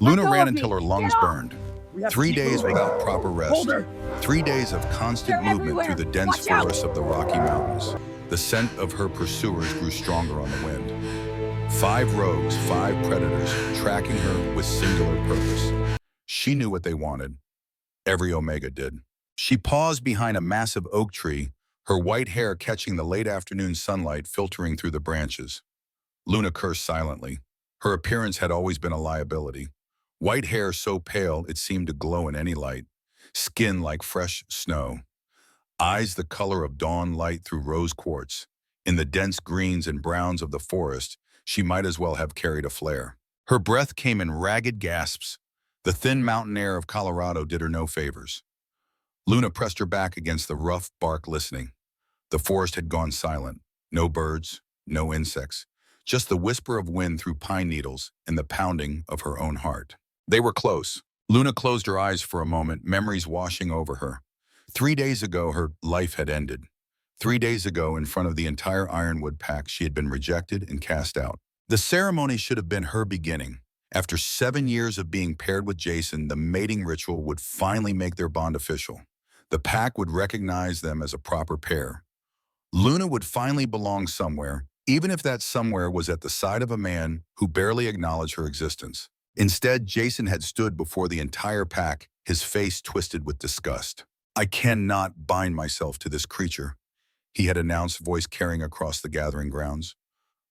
Luna go ran of until me. her Get lungs off. burned. We have to 3 keep days moving. without proper Hold rest. her. 3 days of constant They're movement through the everywhere. dense Watch out. forests of the Rocky Mountains. The scent of her pursuers grew stronger on the wind. 5 rogues, 5 predators, tracking her with singular purpose. She knew what they wanted. Every Omega did. She paused behind a massive oak tree, her white hair catching the late afternoon sunlight filtering through the branches. Luna cursed silently. Her appearance had always been a liability. White hair so pale it seemed to glow in any light. Skin like fresh snow. Eyes the color of dawn light through rose quartz. In the dense greens and browns of the forest, she might as well have carried a flare. Her breath came in ragged gasps. The thin mountain air of Colorado did her no favors. Luna pressed her back against the rough bark listening. The forest had gone silent. No birds, no insects. Just the whisper of wind through pine needles and the pounding of her own heart. They were close. Luna closed her eyes for a moment, memories washing over her. 3 days ago, her life had ended. 3 days ago, in front of the entire Ironwood pack, she had been rejected and cast out. The ceremony should have been her beginning. After 7 years of being paired with Jason, the mating ritual would finally make their bond official. The pack would recognize them as a proper pair. Luna would finally belong somewhere, even if that somewhere was at the side of a man who barely acknowledged her existence. Instead, Jason had stood before the entire pack, his face twisted with disgust. "I cannot bind myself to this creature," he had announced, voice carrying across the gathering grounds.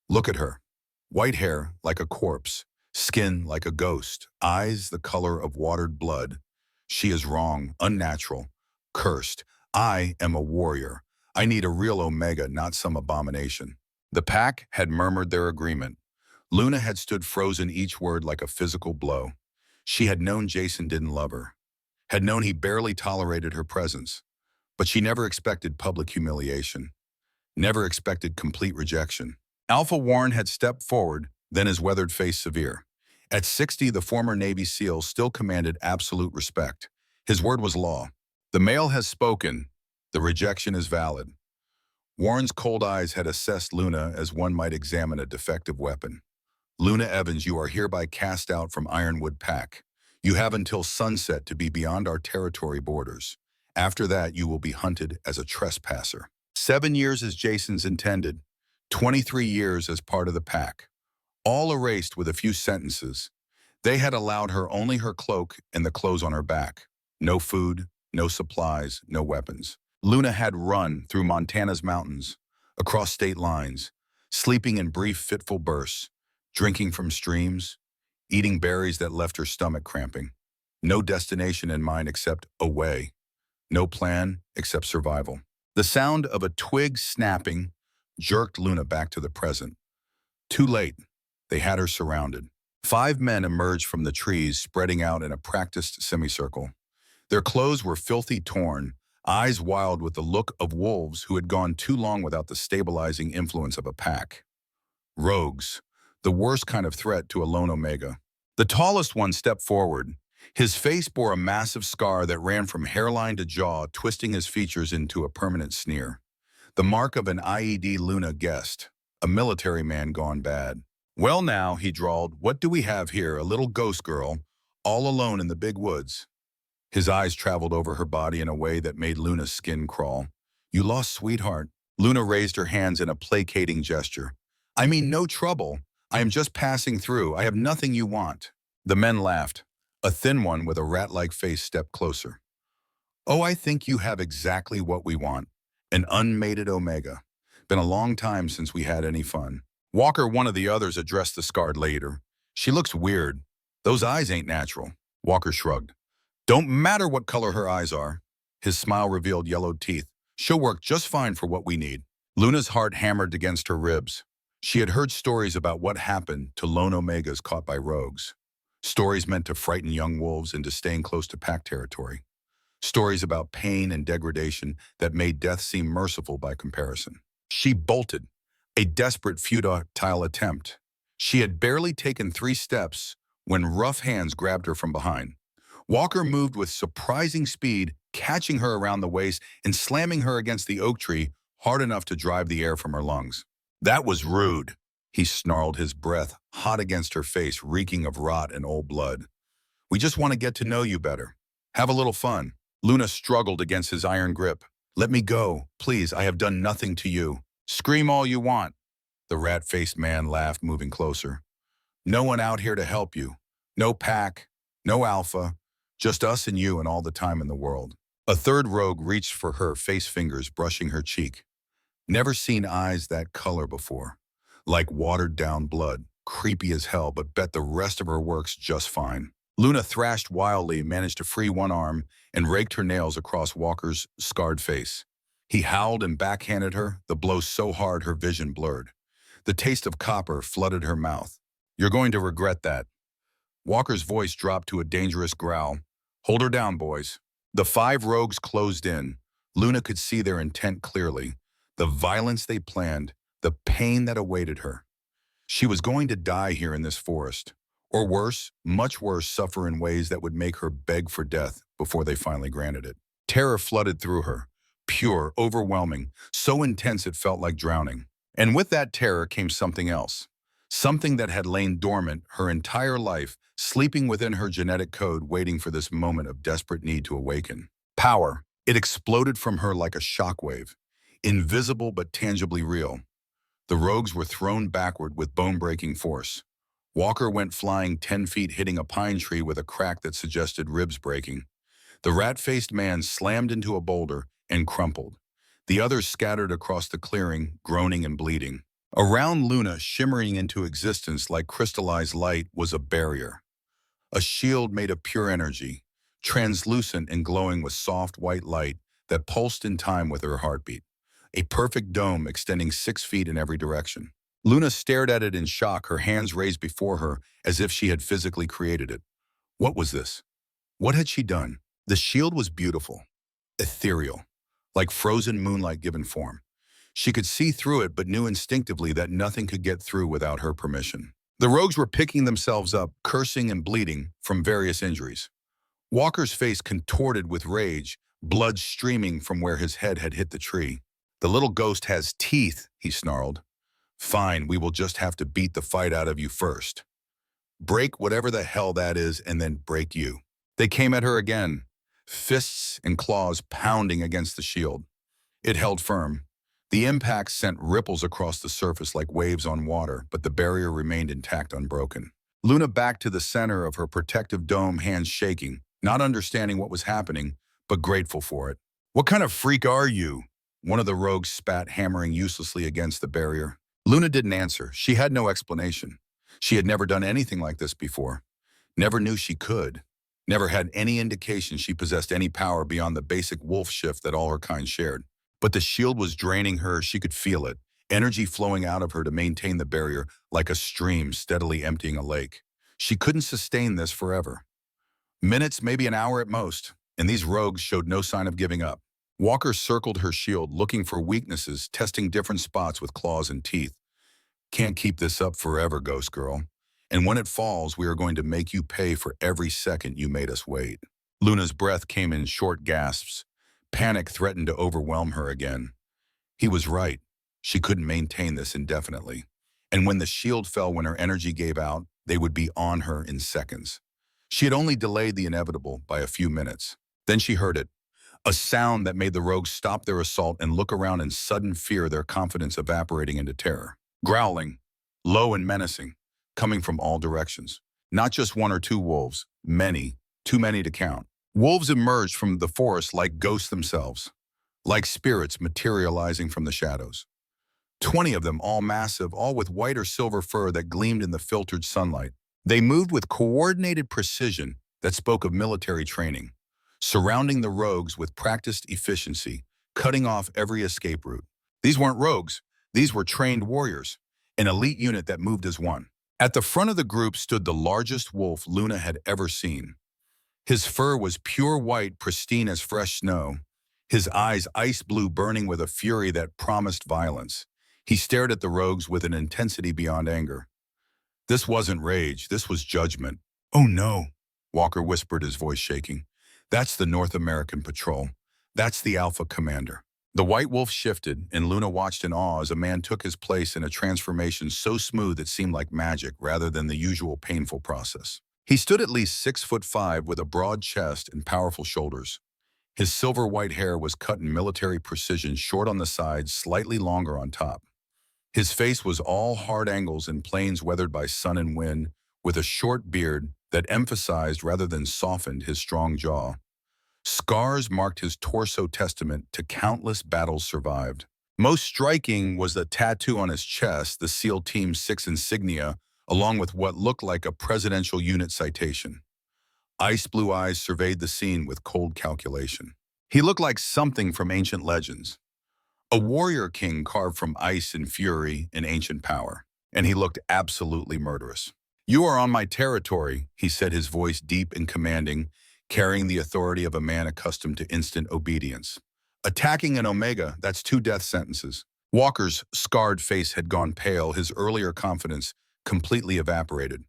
"Look at her. White hair like a corpse, skin like a ghost, eyes the color of watered blood. She is wrong, unnatural, cursed. I am a warrior. I need a real Omega, not some abomination." The pack had murmured their agreement. Luna had stood frozen, each word like a physical blow. She had known Jason didn't love her, had known he barely tolerated her presence, but she never expected public humiliation, never expected complete rejection. Alpha Warren had stepped forward, then his weathered face severe. At 60, the former Navy SEAL still commanded absolute respect. His word was law. "The male has spoken. The rejection is valid." Warren's cold eyes had assessed Luna as one might examine a defective weapon. "Luna Evans, you are hereby cast out from Ironwood Pack. You have until sunset to be beyond our territory borders. After that, you will be hunted as a trespasser." 7 years as Jason's intended, 23 years as part of the pack. All erased with a few sentences. They had allowed her only her cloak and the clothes on her back. No food, no supplies, no weapons. Luna had run through Montana's mountains, across state lines, sleeping in brief, fitful bursts, drinking from streams, eating berries that left her stomach cramping. No destination in mind except away. No plan except survival. The sound of a twig snapping jerked Luna back to the present. Too late. They had her surrounded. 5 men emerged from the trees, spreading out in a practiced semicircle. Their clothes were filthy torn, eyes wild with the look of wolves who had gone too long without the stabilizing influence of a pack. Rogues, the worst kind of threat to a lone Omega. The tallest one stepped forward. His face bore a massive scar that ran from hairline to jaw, twisting his features into a permanent sneer. The mark of an IED, Luna guessed. A military man gone bad. "Well now," he drawled, "what do we have here? A little ghost girl, all alone in the big woods." His eyes traveled over her body in a way that made Luna's skin crawl. "You lost, sweetheart." Luna raised her hands in a placating gesture. "I mean, no trouble. I am just passing through. I have nothing you want." The men laughed. A thin one with a rat-like face stepped closer. "Oh, I think you have exactly what we want. An unmated Omega. Been a long time since we had any fun." Walker, one of the others, addressed the scarred leader. "She looks weird. Those eyes ain't natural." Walker shrugged. "Don't matter what color her eyes are." His smile revealed yellowed teeth. "She'll work just fine for what we need." Luna's heart hammered against her ribs. She had heard stories about what happened to lone Omegas caught by rogues. Stories meant to frighten young wolves into staying close to pack territory. Stories about pain and degradation that made death seem merciful by comparison. She bolted, a desperate, futile attempt. She had barely taken 3 steps when rough hands grabbed her from behind. Walker moved with surprising speed, catching her around the waist and slamming her against the oak tree hard enough to drive the air from her lungs. "That was rude," he snarled, his breath hot against her face, reeking of rot and old blood. We just want to get to know you better. Have a little fun." Luna struggled against his iron grip. "Let me go, please. I have done nothing to you." "Scream all you want." The rat-faced man laughed, moving closer. "No one out here to help you. No pack, no alpha, just us and you and all the time in the world." A third rogue reached for her, face fingers brushing her cheek. Never seen eyes that color before. Like watered-down blood, creepy as hell, but bet the rest of her works just fine. Luna thrashed wildly, managed to free one arm, and raked her nails across Walker's scarred face. He howled and backhanded her, the blow so hard her vision blurred. The taste of copper flooded her mouth. "You're going to regret that." Walker's voice dropped to a dangerous growl. "Hold her down, boys." The 5 rogues closed in. Luna could see their intent clearly. The violence they planned, the pain that awaited her. She was going to die here in this forest. Or worse, much worse, suffer in ways that would make her beg for death before they finally granted it. Terror flooded through her. Pure, overwhelming, so intense it felt like drowning. And with that terror came something else. Something that had lain dormant her entire life, sleeping within her genetic code, waiting for this moment of desperate need to awaken. Power. It exploded from her like a shockwave. Invisible but tangibly real. The rogues were thrown backward with bone-breaking force. Walker went flying 10 feet, hitting a pine tree with a crack that suggested ribs breaking. The rat-faced man slammed into a boulder and crumpled. The others scattered across the clearing, groaning and bleeding. Around Luna, shimmering into existence like crystallized light, was a barrier. A shield made of pure energy, translucent and glowing with soft white light that pulsed in time with her heartbeat. A perfect dome extending 6 feet in every direction. Luna stared at it in shock, her hands raised before her as if she had physically created it. What was this? What had she done? The shield was beautiful, ethereal, like frozen moonlight given form. She could see through it, but knew instinctively that nothing could get through without her permission. The rogues were picking themselves up, cursing and bleeding from various injuries. Walker's face contorted with rage, blood streaming from where his head had hit the tree. "The little ghost has teeth," he snarled. "Fine, we will just have to beat the fight out of you first. Break whatever the hell that is, and then break you." They came at her again, fists and claws pounding against the shield. It held firm. The impact sent ripples across the surface like waves on water, but the barrier remained intact, unbroken. Luna backed to the center of her protective dome, hands shaking, not understanding what was happening, but grateful for it. "What kind of freak are you?" One of the rogues spat, hammering uselessly against the barrier. Luna didn't answer. She had no explanation. She had never done anything like this before. Never knew she could. Never had any indication she possessed any power beyond the basic wolf shift that all her kind shared. But the shield was draining her. She could feel it, energy flowing out of her to maintain the barrier like a stream steadily emptying a lake. She couldn't sustain this forever. Minutes, maybe an hour at most, and these rogues showed no sign of giving up. Walker circled her shield, looking for weaknesses, testing different spots with claws and teeth. "Can't keep this up forever, Ghost Girl. And when it falls, we are going to make you pay for every second you made us wait." Luna's breath came in short gasps. Panic threatened to overwhelm her again. He was right. She couldn't maintain this indefinitely. And when the shield fell, when her energy gave out, they would be on her in seconds. She had only delayed the inevitable by a few minutes. Then she heard it. A sound that made the rogues stop their assault and look around in sudden fear, their confidence evaporating into terror. Growling, low and menacing, coming from all directions. Not just one or two wolves, many, too many to count. Wolves emerged from the forest like ghosts themselves, like spirits materializing from the shadows. 20 of them, all massive, all with white or silver fur that gleamed in the filtered sunlight. They moved with coordinated precision that spoke of military training, surrounding the rogues with practiced efficiency, cutting off every escape route. These weren't rogues. These were trained warriors, an elite unit that moved as one. At the front of the group stood the largest wolf Luna had ever seen. His fur was pure white, pristine as fresh snow. His eyes ice blue, burning with a fury that promised violence. He stared at the rogues with an intensity beyond anger. This wasn't rage, this was judgment. "Oh no," Walker whispered, his voice shaking. "That's the North American Patrol. That's the Alpha Commander." The white wolf shifted, and Luna watched in awe as a man took his place in a transformation so smooth it seemed like magic rather than the usual painful process. He stood at least 6'5" with a broad chest and powerful shoulders. His silver white hair was cut in military precision, short on the sides, slightly longer on top. His face was all hard angles and planes weathered by sun and wind, with a short beard that emphasized rather than softened his strong jaw. Scars marked his torso, testament to countless battles survived. Most striking was the tattoo on his chest, the SEAL Team 6 insignia, along with what looked like a presidential unit citation. Ice blue eyes surveyed the scene with cold calculation. He looked like something from ancient legends. A warrior king carved from ice and fury and ancient power. And he looked absolutely murderous. "You are on my territory," he said, his voice deep and commanding, carrying the authority of a man accustomed to instant obedience. "Attacking an Omega, that's 2 death sentences." Walker's scarred face had gone pale, his earlier confidence completely evaporated.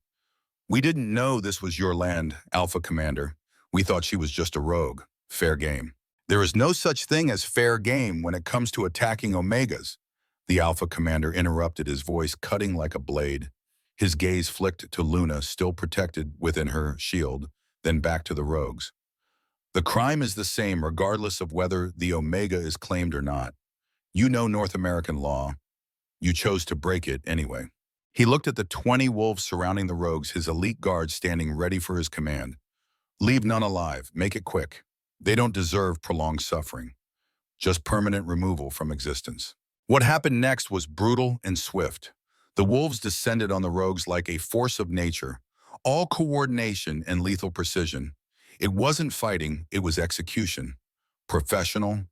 "We didn't know this was your land, Alpha Commander. We thought she was just a rogue. Fair game." "There is no such thing as fair game when it comes to attacking Omegas," the Alpha Commander interrupted, his voice cutting like a blade. His gaze flicked to Luna, still protected within her shield, then back to the rogues. "The crime is the same regardless of whether the Omega is claimed or not. You know North American law. You chose to break it anyway." He looked at the 20 wolves surrounding the rogues, his elite guards standing ready for his command. "Leave none alive. Make it quick. They don't deserve prolonged suffering. Just permanent removal from existence." What happened next was brutal and swift. The wolves descended on the rogues like a force of nature, all coordination and lethal precision. It wasn't fighting, it was execution. Professional,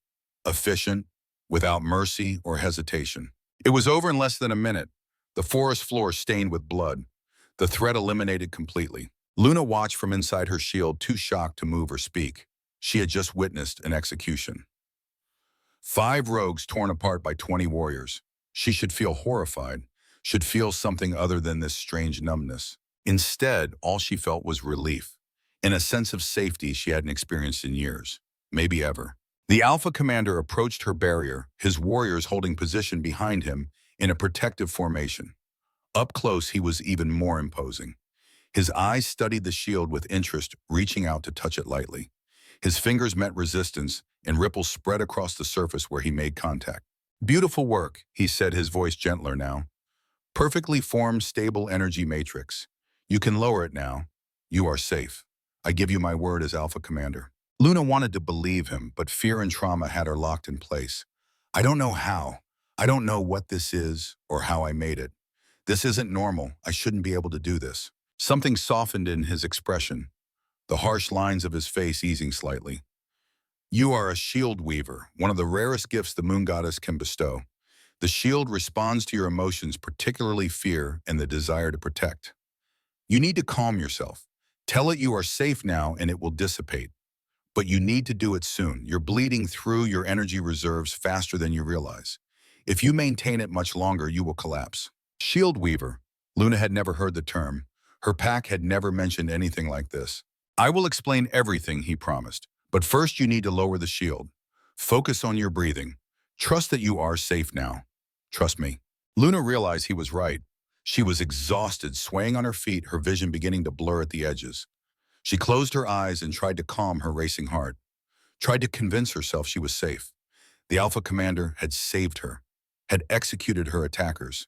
efficient, without mercy or hesitation. It was over in less than a minute, the forest floor stained with blood, the threat eliminated completely. Luna watched from inside her shield, too shocked to move or speak. She had just witnessed an execution. 5 rogues torn apart by 20 warriors. She should feel horrified, should feel something other than this strange numbness. Instead, all she felt was relief, and a sense of safety she hadn't experienced in years, maybe ever. The Alpha Commander approached her barrier, his warriors holding position behind him in a protective formation. Up close, he was even more imposing. His eyes studied the shield with interest, reaching out to touch it lightly. His fingers met resistance, and ripples spread across the surface where he made contact. "Beautiful work," he said, his voice gentler now. "Perfectly formed, stable energy matrix. You can lower it now. You are safe. I give you my word as Alpha Commander." Luna wanted to believe him, but fear and trauma had her locked in place. "I don't know how. I don't know what this is or how I made it. This isn't normal. I shouldn't be able to do this." Something softened in his expression, the harsh lines of his face easing slightly. "You are a shield weaver, one of the rarest gifts the moon goddess can bestow. The shield responds to your emotions, particularly fear and the desire to protect. You need to calm yourself. Tell it you are safe now and it will dissipate. But you need to do it soon. You're bleeding through your energy reserves faster than you realize. If you maintain it much longer, you will collapse." Shield weaver. Luna had never heard the term. Her pack had never mentioned anything like this. "I will explain everything," he promised. "But first you need to lower the shield. Focus on your breathing. Trust that you are safe now. Trust me." Luna realized he was right. She was exhausted, swaying on her feet, her vision beginning to blur at the edges. She closed her eyes and tried to calm her racing heart, tried to convince herself she was safe. The Alpha Commander had saved her, had executed her attackers,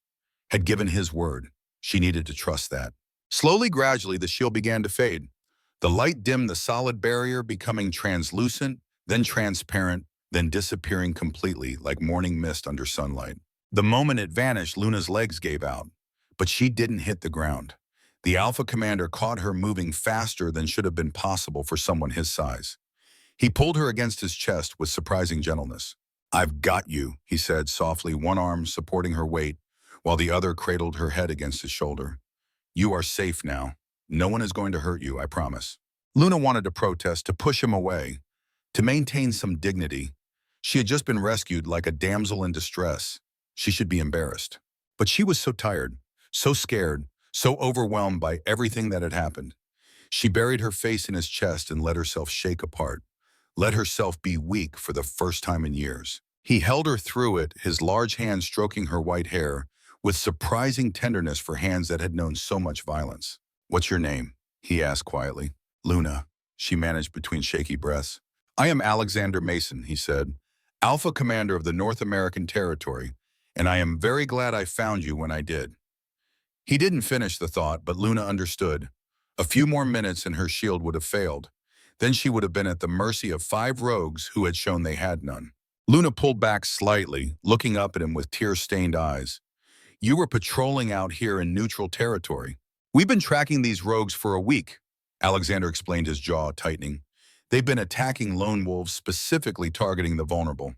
had given his word. She needed to trust that. Slowly, gradually, the shield began to fade. The light dimmed the solid barrier, becoming translucent, then transparent, then disappearing completely like morning mist under sunlight. The moment it vanished, Luna's legs gave out, but she didn't hit the ground. The Alpha Commander caught her moving faster than should have been possible for someone his size. He pulled her against his chest with surprising gentleness. "I've got you," he said softly, one arm supporting her weight, while the other cradled her head against his shoulder. "You are safe now. No one is going to hurt you, I promise." Luna wanted to protest, to push him away, to maintain some dignity. She had just been rescued like a damsel in distress. She should be embarrassed. But she was so tired, so scared, so overwhelmed by everything that had happened. She buried her face in his chest and let herself shake apart, let herself be weak for the first time in years. He held her through it, his large hand stroking her white hair, with surprising tenderness for hands that had known so much violence. "What's your name?" he asked quietly. Luna, she managed between shaky breaths. I am Alexander Mason, he said, Alpha Commander of the North American Territory, and I am very glad I found you when I did. He didn't finish the thought, but Luna understood. A few more minutes and her shield would have failed. Then she would have been at the mercy of 5 rogues who had shown they had none. Luna pulled back slightly, looking up at him with tear-stained eyes. You were patrolling out here in neutral territory. We've been tracking these rogues for a week, Alexander explained, his jaw tightening. They've been attacking lone wolves, specifically targeting the vulnerable.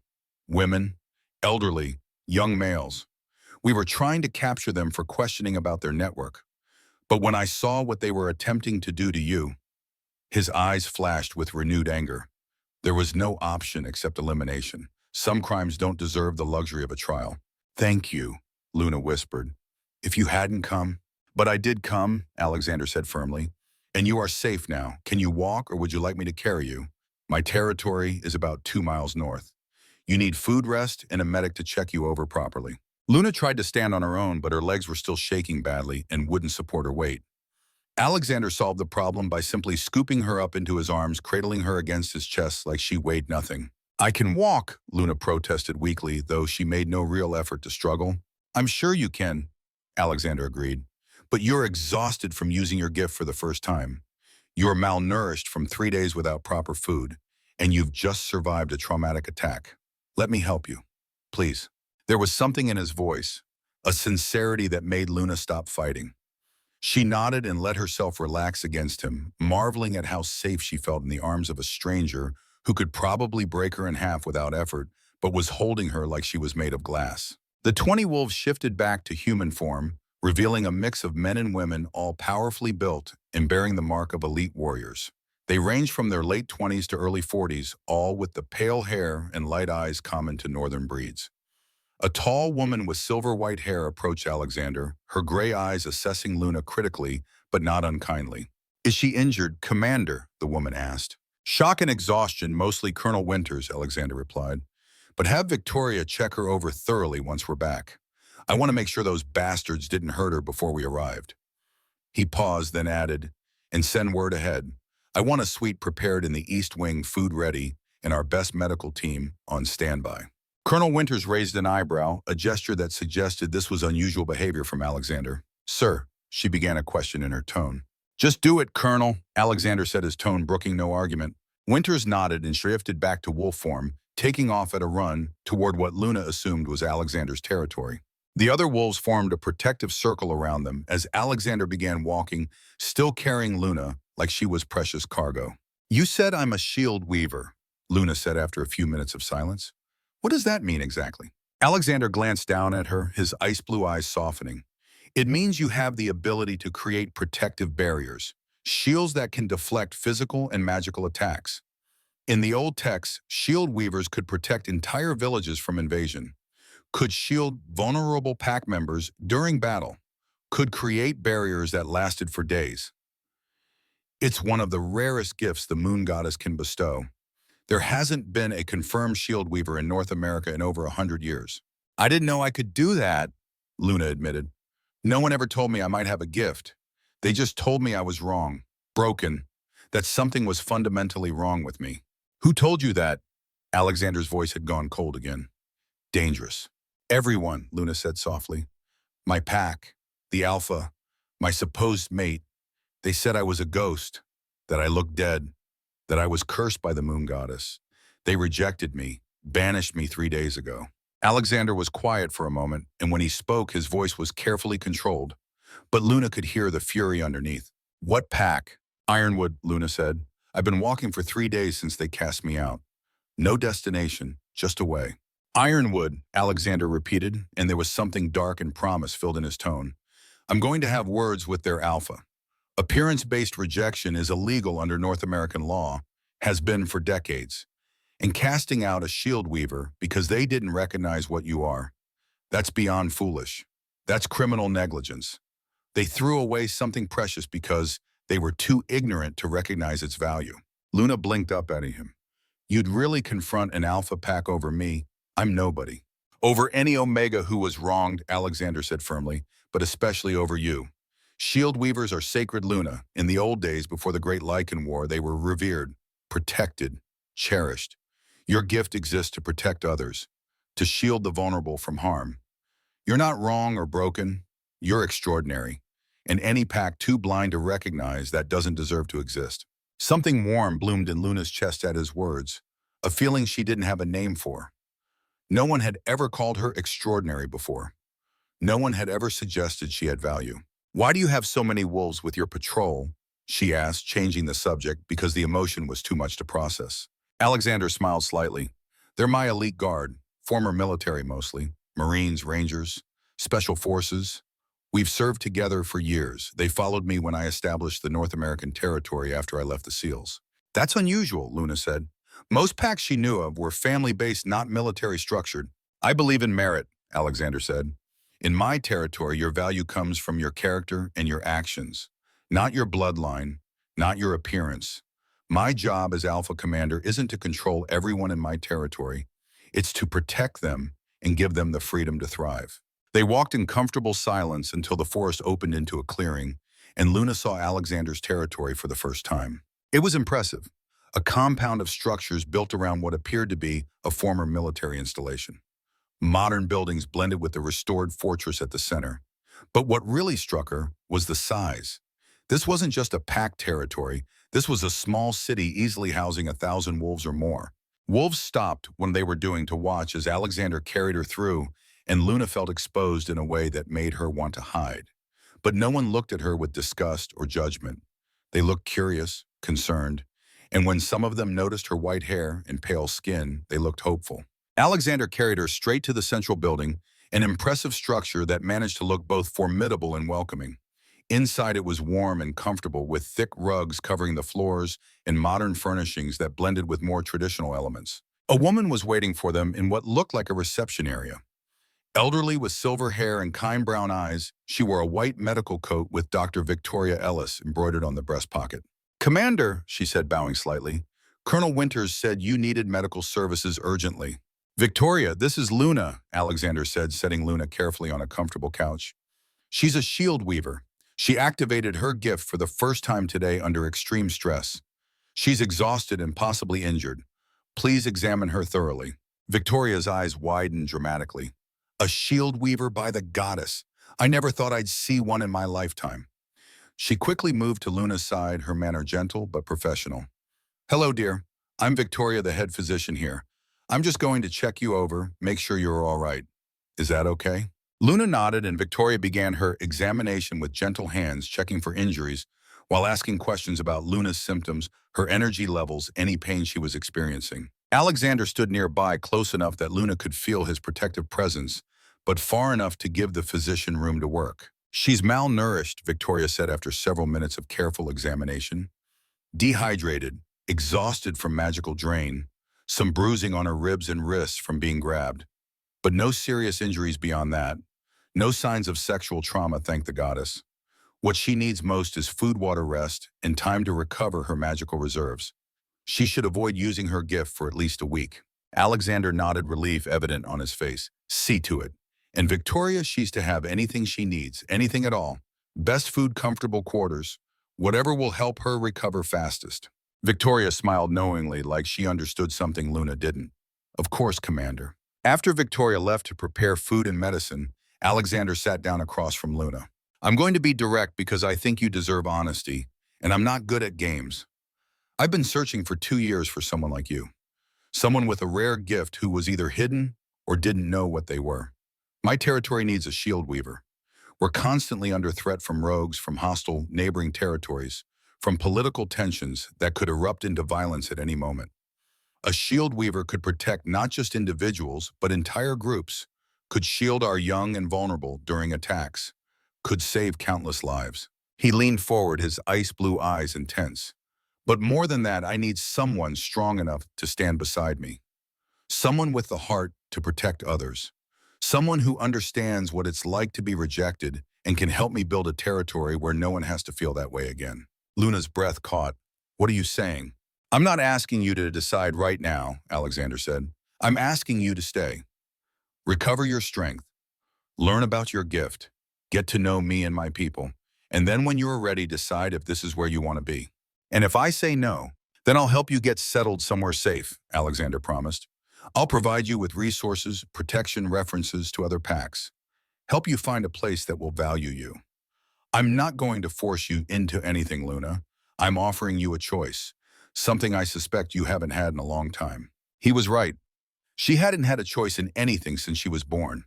Women, elderly, young males. We were trying to capture them for questioning about their network. But when I saw what they were attempting to do to you, his eyes flashed with renewed anger. There was no option except elimination. Some crimes don't deserve the luxury of a trial. Thank you, Luna whispered. If you hadn't come. But I did come, Alexander said firmly. And you are safe now. Can you walk, or would you like me to carry you? My territory is about 2 miles north. You need food rest and a medic to check you over properly. Luna tried to stand on her own, but her legs were still shaking badly and wouldn't support her weight. Alexander solved the problem by simply scooping her up into his arms, cradling her against his chest like she weighed nothing. I can walk, Luna protested weakly, though she made no real effort to struggle. I'm sure you can, Alexander agreed. But you're exhausted from using your gift for the first time. You're malnourished from 3 days without proper food, and you've just survived a traumatic attack. Let me help you, please. There was something in his voice, a sincerity that made Luna stop fighting. She nodded and let herself relax against him, marveling at how safe she felt in the arms of a stranger who could probably break her in half without effort, but was holding her like she was made of glass. The 20 wolves shifted back to human form, revealing a mix of men and women, all powerfully built and bearing the mark of elite warriors. They ranged from their late 20s to early 40s, all with the pale hair and light eyes common to northern breeds. A tall woman with silver-white hair approached Alexander, her gray eyes assessing Luna critically, but not unkindly. Is she injured, Commander? The woman asked. Shock and exhaustion, mostly Colonel Winters, Alexander replied. But have Victoria check her over thoroughly once we're back. I want to make sure those bastards didn't hurt her before we arrived. He paused, then added, and send word ahead. I want a suite prepared in the East Wing, food ready, and our best medical team on standby. Colonel Winters raised an eyebrow, a gesture that suggested this was unusual behavior from Alexander. Sir, she began a question in her tone. Just do it, Colonel, Alexander said, his tone brooking no argument. Winters nodded and drifted back to wolf form, taking off at a run toward what Luna assumed was Alexander's territory. The other wolves formed a protective circle around them as Alexander began walking, still carrying Luna like she was precious cargo. You said I'm a shield weaver, Luna said after a few minutes of silence. What does that mean exactly? Alexander glanced down at her, his ice blue eyes softening. It means you have the ability to create protective barriers, shields that can deflect physical and magical attacks. In the old texts, shield weavers could protect entire villages from invasion, could shield vulnerable pack members during battle, could create barriers that lasted for days. It's one of the rarest gifts the moon goddess can bestow. There hasn't been a confirmed shield weaver in North America in over 100 years. I didn't know I could do that, Luna admitted. No one ever told me I might have a gift. They just told me I was wrong, broken, that something was fundamentally wrong with me. Who told you that? Alexander's voice had gone cold again. Dangerous. Everyone, Luna said softly. My pack, the Alpha, my supposed mate. They said I was a ghost, that I looked dead, that I was cursed by the moon goddess. They rejected me, banished me 3 days ago. Alexander was quiet for a moment, and when he spoke, his voice was carefully controlled. But Luna could hear the fury underneath. What pack? Ironwood, Luna said. I've been walking for 3 days since they cast me out. No destination, just away. Ironwood, Alexander repeated, and there was something dark and promise filled in his tone. I'm going to have words with their Alpha. Appearance-based rejection is illegal under North American law, has been for decades. And casting out a shield weaver because they didn't recognize what you are, that's beyond foolish. That's criminal negligence. They threw away something precious because they were too ignorant to recognize its value. Luna blinked up at him. You'd really confront an Alpha pack over me? I'm nobody. Over any Omega who was wronged, Alexander said firmly, but especially over you. Shield weavers are sacred, Luna. In the old days, before the Great Lycan War, they were revered, protected, cherished. Your gift exists to protect others, to shield the vulnerable from harm. You're not wrong or broken. You're extraordinary. And any pack too blind to recognize that doesn't deserve to exist. Something warm bloomed in Luna's chest at his words, a feeling she didn't have a name for. No one had ever called her extraordinary before. No one had ever suggested she had value. "Why do you have so many wolves with your patrol?" she asked, changing the subject because the emotion was too much to process. Alexander smiled slightly. "They're my elite guard, former military mostly, Marines, Rangers, Special Forces. We've served together for years. They followed me when I established the North American territory after I left the SEALs." "That's unusual," Luna said. "Most packs she knew of were family-based, not military structured." "I believe in merit," Alexander said. "In my territory, your value comes from your character and your actions, not your bloodline, not your appearance. My job as Alpha Commander isn't to control everyone in my territory. It's to protect them and give them the freedom to thrive." They walked in comfortable silence until the forest opened into a clearing, and Luna saw Alexander's territory for the first time. It was impressive, a compound of structures built around what appeared to be a former military installation. Modern buildings blended with the restored fortress at the center. But what really struck her was the size. This wasn't just a packed territory. This was a small city easily housing 1,000 wolves or more. Wolves stopped what they were doing to watch as Alexander carried her through, and Luna felt exposed in a way that made her want to hide. But no one looked at her with disgust or judgment. They looked curious, concerned, and when some of them noticed her white hair and pale skin, they looked hopeful. Alexander carried her straight to the central building, an impressive structure that managed to look both formidable and welcoming. Inside it was warm and comfortable, with thick rugs covering the floors and modern furnishings that blended with more traditional elements. A woman was waiting for them in what looked like a reception area. Elderly with silver hair and kind brown eyes, she wore a white medical coat with Dr. Victoria Ellis embroidered on the breast pocket. "Commander," she said, bowing slightly, "Colonel Winters said you needed medical services urgently." "Victoria, this is Luna," Alexander said, setting Luna carefully on a comfortable couch. "She's a shield weaver. She activated her gift for the first time today under extreme stress. She's exhausted and possibly injured. Please examine her thoroughly." Victoria's eyes widened dramatically. "A shield weaver, by the goddess! I never thought I'd see one in my lifetime." She quickly moved to Luna's side, her manner gentle but professional. "Hello, dear. I'm Victoria, the head physician here. I'm just going to check you over, make sure you're all right. Is that okay?" Luna nodded, and Victoria began her examination with gentle hands, checking for injuries while asking questions about Luna's symptoms, her energy levels, any pain she was experiencing. Alexander stood nearby, close enough that Luna could feel his protective presence, but far enough to give the physician room to work. "She's malnourished," Victoria said after several minutes of careful examination. "Dehydrated, exhausted from magical drain, some bruising on her ribs and wrists from being grabbed. But no serious injuries beyond that. No signs of sexual trauma, thank the goddess. What she needs most is food, water, rest, and time to recover her magical reserves. She should avoid using her gift for at least a week." Alexander nodded, relief evident on his face. "See to it. And Victoria, she's to have anything she needs, anything at all. Best food, comfortable quarters, whatever will help her recover fastest." Victoria smiled knowingly, like she understood something Luna didn't. "Of course, Commander." After Victoria left to prepare food and medicine, Alexander sat down across from Luna. "I'm going to be direct because I think you deserve honesty, and I'm not good at games. I've been searching for 2 years for someone like you. Someone with a rare gift who was either hidden or didn't know what they were. My territory needs a shield weaver. We're constantly under threat from rogues, from hostile neighboring territories, from political tensions that could erupt into violence at any moment. A shield weaver could protect not just individuals, but entire groups, could shield our young and vulnerable during attacks, could save countless lives." He leaned forward, his ice blue eyes intense. "But more than that, I need someone strong enough to stand beside me. Someone with the heart to protect others. Someone who understands what it's like to be rejected and can help me build a territory where no one has to feel that way again." Luna's breath caught. "What are you saying?" "I'm not asking you to decide right now," Alexander said. "I'm asking you to stay. Recover your strength. Learn about your gift. Get to know me and my people. And then when you are ready, decide if this is where you want to be. And if I say no, then I'll help you get settled somewhere safe, Alexander promised. I'll provide you with resources, protection, references to other packs. Help you find a place that will value you. I'm not going to force you into anything, Luna. I'm offering you a choice, something I suspect you haven't had in a long time. He was right. She hadn't had a choice in anything since she was born.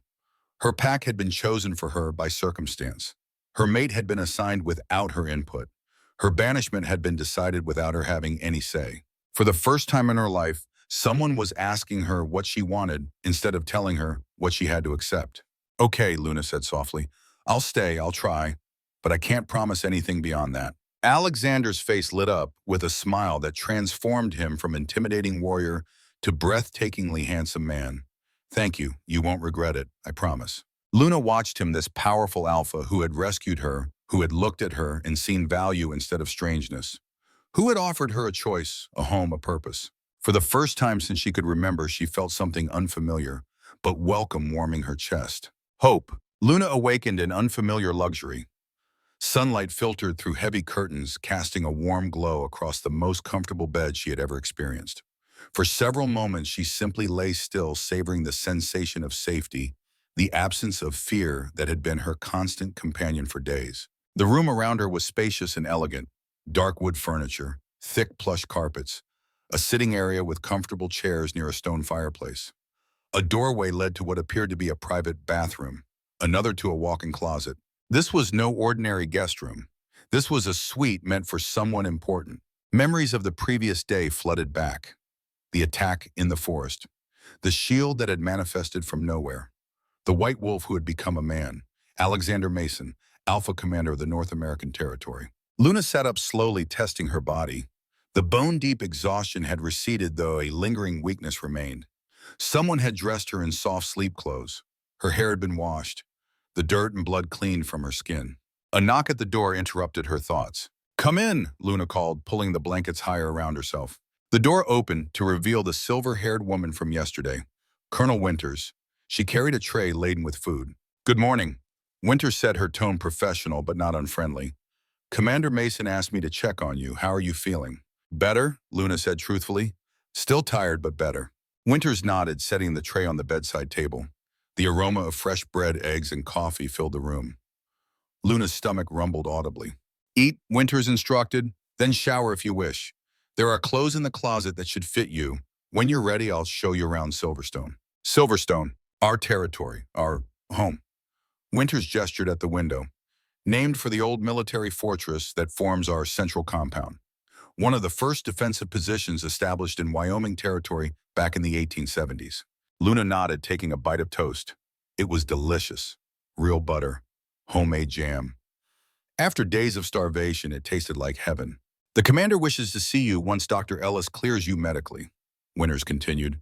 Her pack had been chosen for her by circumstance. Her mate had been assigned without her input. Her banishment had been decided without her having any say. For the first time in her life, someone was asking her what she wanted instead of telling her what she had to accept. Okay, Luna said softly. I'll stay, I'll try, but I can't promise anything beyond that. Alexander's face lit up with a smile that transformed him from intimidating warrior to breathtakingly handsome man. Thank you, you won't regret it, I promise. Luna watched him, this powerful alpha who had rescued her, who had looked at her and seen value instead of strangeness, who had offered her a choice, a home, a purpose. For the first time since she could remember, she felt something unfamiliar, but welcome warming her chest. Hope. Luna awakened in unfamiliar luxury. Sunlight filtered through heavy curtains, casting a warm glow across the most comfortable bed she had ever experienced. For several moments, she simply lay still, savoring the sensation of safety, the absence of fear that had been her constant companion for days. The room around her was spacious and elegant, dark wood furniture, thick plush carpets, a sitting area with comfortable chairs near a stone fireplace. A doorway led to what appeared to be a private bathroom, another to a walk-in closet. This was no ordinary guest room. This was a suite meant for someone important. Memories of the previous day flooded back. The attack in the forest, the shield that had manifested from nowhere, the white wolf who had become a man, Alexander Mason, Alpha Commander of the North American Territory. Luna sat up slowly, testing her body. The bone-deep exhaustion had receded, though a lingering weakness remained. Someone had dressed her in soft sleep clothes. Her hair had been washed, the dirt and blood cleaned from her skin. A knock at the door interrupted her thoughts. "Come in," Luna called, pulling the blankets higher around herself. The door opened to reveal the silver-haired woman from yesterday, Colonel Winters. She carried a tray laden with food. "Good morning," Winters said, her tone professional but not unfriendly. "Commander Mason asked me to check on you. How are you feeling?" "Better," Luna said truthfully. "Still tired, but better." Winters nodded, setting the tray on the bedside table. The aroma of fresh bread, eggs, and coffee filled the room. Luna's stomach rumbled audibly. "Eat," Winters instructed, "then shower if you wish. There are clothes in the closet that should fit you. When you're ready, I'll show you around Silverstone." "Silverstone, our territory, our home." Winters gestured at the window. "Named for the old military fortress that forms our central compound. One of the first defensive positions established in Wyoming territory back in the 1870s. Luna nodded, taking a bite of toast. It was delicious. Real butter, homemade jam. After days of starvation, it tasted like heaven. "The commander wishes to see you once Dr. Ellis clears you medically," Winters continued.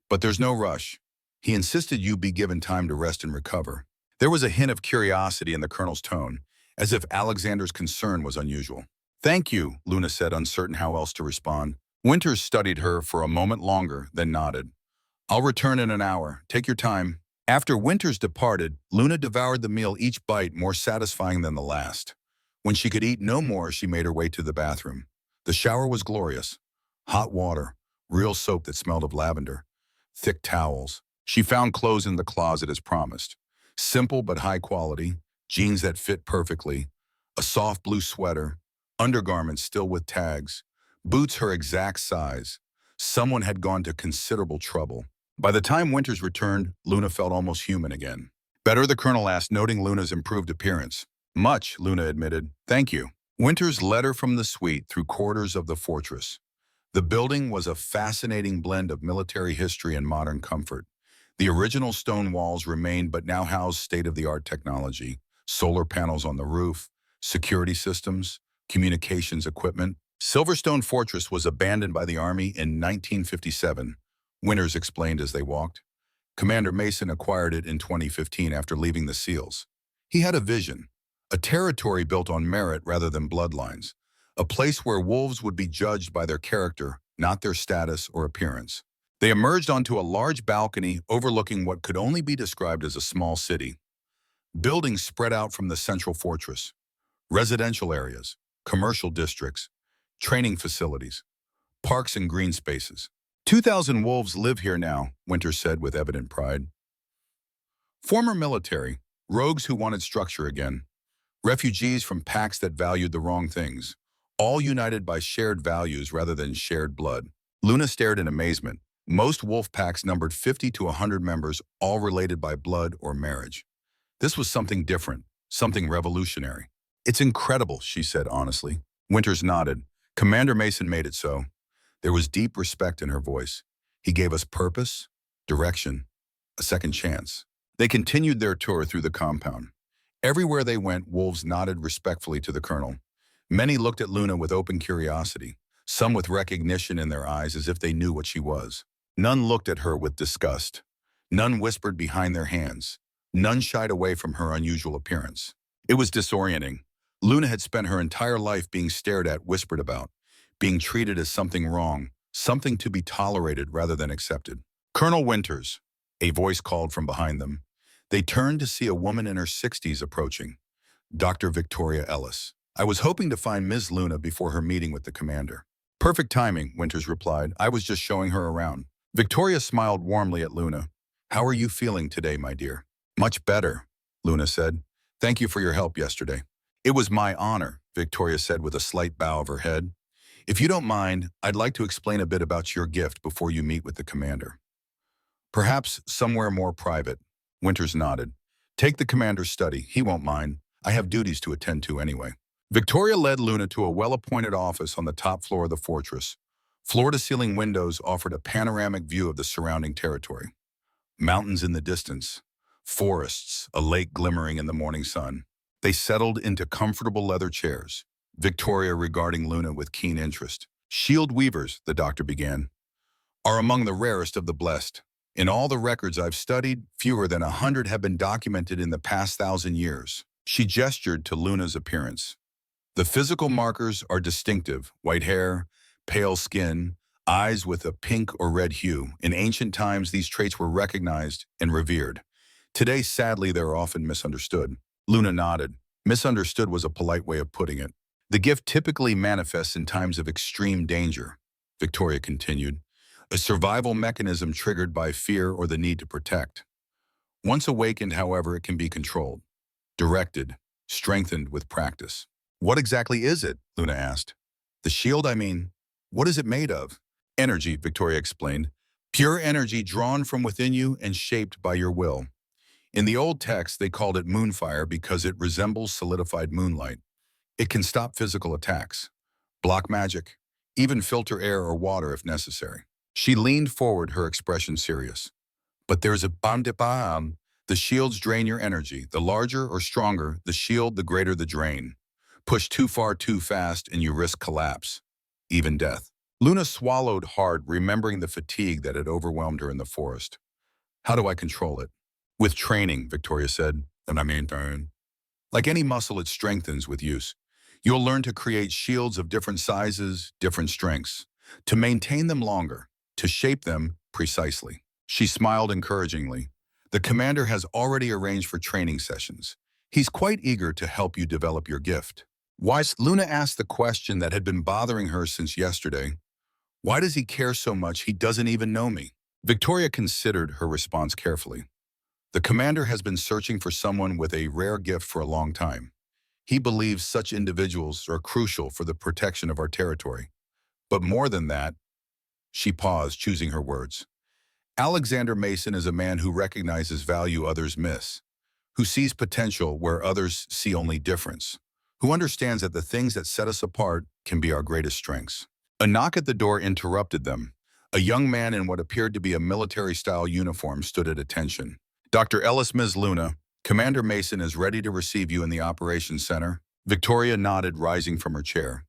"But there's no rush. He insisted you be given time to rest and recover." There was a hint of curiosity in the colonel's tone, as if Alexander's concern was unusual. "Thank you," Luna said, uncertain how else to respond. Winters studied her for a moment longer, then nodded. "I'll return in an hour. Take your time." After Winters departed, Luna devoured the meal, each bite more satisfying than the last. When she could eat no more, she made her way to the bathroom. The shower was glorious. Hot water, real soap that smelled of lavender, thick towels. She found clothes in the closet as promised. Simple but high quality, jeans that fit perfectly, a soft blue sweater, undergarments still with tags, boots her exact size. Someone had gone to considerable trouble. By the time Winters returned, Luna felt almost human again. "Better?" the colonel asked, noting Luna's improved appearance. "Much," Luna admitted. "Thank you." Winters led her from the suite through corridors of the fortress. The building was a fascinating blend of military history and modern comfort. The original stone walls remained but now housed state-of-the-art technology, solar panels on the roof, security systems, communications equipment. Silverstone Fortress was abandoned by the Army in 1957, Winters explained as they walked. Commander Mason acquired it in 2015 after leaving the SEALs. He had a vision, a territory built on merit rather than bloodlines, a place where wolves would be judged by their character, not their status or appearance. They emerged onto a large balcony overlooking what could only be described as a small city. Buildings spread out from the central fortress. Residential areas, commercial districts, training facilities, parks and green spaces. 2,000 wolves live here now, Winters said with evident pride. Former military, rogues who wanted structure again, refugees from packs that valued the wrong things, all united by shared values rather than shared blood. Luna stared in amazement. Most wolf packs numbered 50 to 100 members, all related by blood or marriage. This was something different, something revolutionary. It's incredible, she said honestly. Winters nodded. Commander Mason made it so. There was deep respect in her voice. He gave us purpose, direction, a second chance. They continued their tour through the compound. Everywhere they went, wolves nodded respectfully to the colonel. Many looked at Luna with open curiosity, some with recognition in their eyes as if they knew what she was. None looked at her with disgust. None whispered behind their hands. None shied away from her unusual appearance. It was disorienting. Luna had spent her entire life being stared at, whispered about, being treated as something wrong, something to be tolerated rather than accepted. Colonel Winters, a voice called from behind them. They turned to see a woman in her 60s approaching, Dr. Victoria Ellis. I was hoping to find Ms. Luna before her meeting with the commander. Perfect timing, Winters replied. I was just showing her around. Victoria smiled warmly at Luna. How are you feeling today, my dear? Much better, Luna said. Thank you for your help yesterday. It was my honor, Victoria said with a slight bow of her head. If you don't mind, I'd like to explain a bit about your gift before you meet with the commander. Perhaps somewhere more private. Winters nodded. Take the commander's study. He won't mind. I have duties to attend to anyway. Victoria led Luna to a well-appointed office on the top floor of the fortress. Floor-to-ceiling windows offered a panoramic view of the surrounding territory. Mountains in the distance, forests, a lake glimmering in the morning sun. They settled into comfortable leather chairs, Victoria regarding Luna with keen interest. Shield weavers, the doctor began, are among the rarest of the blessed. In all the records I've studied, fewer than 100 have been documented in the past 1,000 years. She gestured to Luna's appearance. The physical markers are distinctive: white hair, pale skin, eyes with a pink or red hue. In ancient times, these traits were recognized and revered. Today, sadly, they are often misunderstood. Luna nodded. Misunderstood was a polite way of putting it. The gift typically manifests in times of extreme danger, Victoria continued. A survival mechanism triggered by fear or the need to protect. Once awakened, however, it can be controlled, directed, strengthened with practice. What exactly is it? Luna asked. The shield, I mean. What is it made of? Energy, Victoria explained. Pure energy drawn from within you and shaped by your will. In the old text, they called it moonfire because it resembles solidified moonlight. It can stop physical attacks, block magic, even filter air or water if necessary. She leaned forward, her expression serious. But there's a bam. The shields drain your energy. The larger or stronger the shield, the greater the drain. Push too far too fast and you risk collapse, even death. Luna swallowed hard, remembering the fatigue that had overwhelmed her in the forest. How do I control it? With training, Victoria said. Like any muscle, it strengthens with use. You'll learn to create shields of different sizes, different strengths, to maintain them longer, to shape them precisely. She smiled encouragingly. The commander has already arranged for training sessions. He's quite eager to help you develop your gift. Why? Luna asked the question that had been bothering her since yesterday. Why does he care so much he doesn't even know me? Victoria considered her response carefully. The commander has been searching for someone with a rare gift for a long time. He believes such individuals are crucial for the protection of our territory. But more than that, she paused, choosing her words. Alexander Mason is a man who recognizes value others miss, who sees potential where others see only difference, who understands that the things that set us apart can be our greatest strengths. A knock at the door interrupted them. A young man in what appeared to be a military-style uniform stood at attention. Dr. Ellis, Ms. Luna, Commander Mason is ready to receive you in the operations center. Victoria nodded, rising from her chair.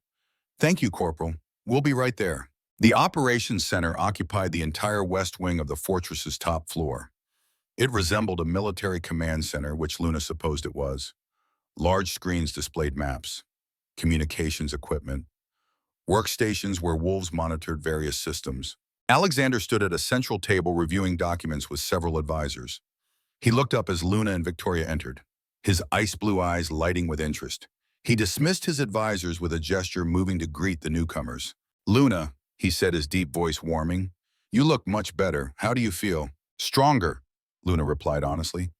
Thank you, Corporal. We'll be right there. The operations center occupied the entire west wing of the fortress's top floor. It resembled a military command center, which Luna supposed it was. Large screens displayed maps, communications equipment, workstations where wolves monitored various systems. Alexander stood at a central table reviewing documents with several advisors. He looked up as Luna and Victoria entered, his ice blue eyes lighting with interest. He dismissed his advisors with a gesture, moving to greet the newcomers. "Luna," he said, his deep voice warming, "you look much better. How do you feel?" "Stronger," Luna replied honestly.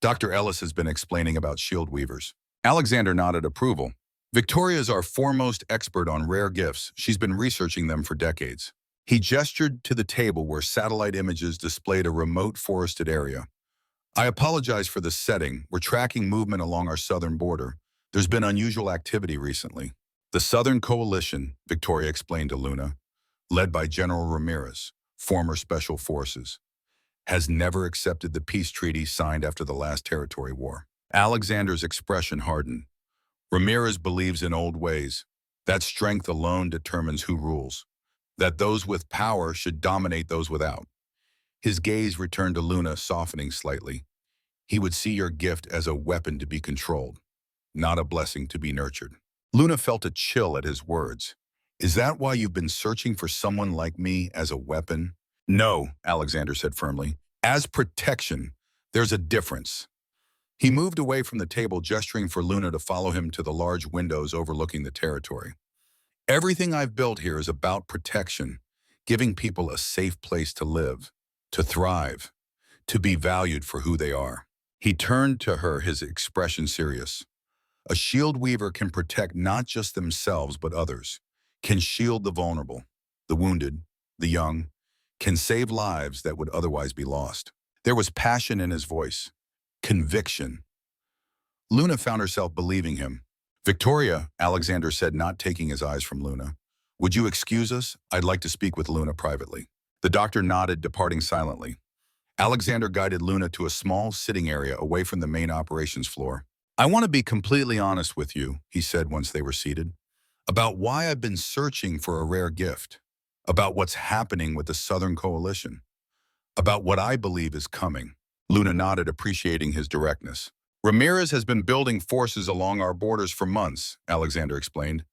"Dr. Ellis has been explaining about shield weavers." Alexander nodded approval. "Victoria is our foremost expert on rare gifts. She's been researching them for decades." He gestured to the table where satellite images displayed a remote forested area. "I apologize for the setting. We're tracking movement along our southern border. There's been unusual activity recently." "The Southern Coalition," Victoria explained to Luna, "led by General Ramirez, former Special Forces, has never accepted the peace treaty signed after the last territory war." Alexander's expression hardened. "Ramirez believes in old ways. That strength alone determines who rules. That those with power should dominate those without." His gaze returned to Luna, softening slightly. "He would see your gift as a weapon to be controlled, not a blessing to be nurtured." Luna felt a chill at his words. "Is that why you've been searching for someone like me as a weapon?" "No," Alexander said firmly. "As protection, there's a difference." He moved away from the table, gesturing for Luna to follow him to the large windows overlooking the territory. "Everything I've built here is about protection, giving people a safe place to live, to thrive, to be valued for who they are." He turned to her, his expression serious. "A shield weaver can protect not just themselves but others, can shield the vulnerable, the wounded, the young, can save lives that would otherwise be lost." There was passion in his voice, conviction. Luna found herself believing him. "Victoria," Alexander said, not taking his eyes from Luna, "would you excuse us? I'd like to speak with Luna privately." The doctor nodded, departing silently. Alexander guided Luna to a small sitting area away from the main operations floor. "I want to be completely honest with you," he said once they were seated, "about why I've been searching for a rare gift, about what's happening with the Southern Coalition, about what I believe is coming." Luna nodded, appreciating his directness. "Ramirez has been building forces along our borders for months," Alexander explained.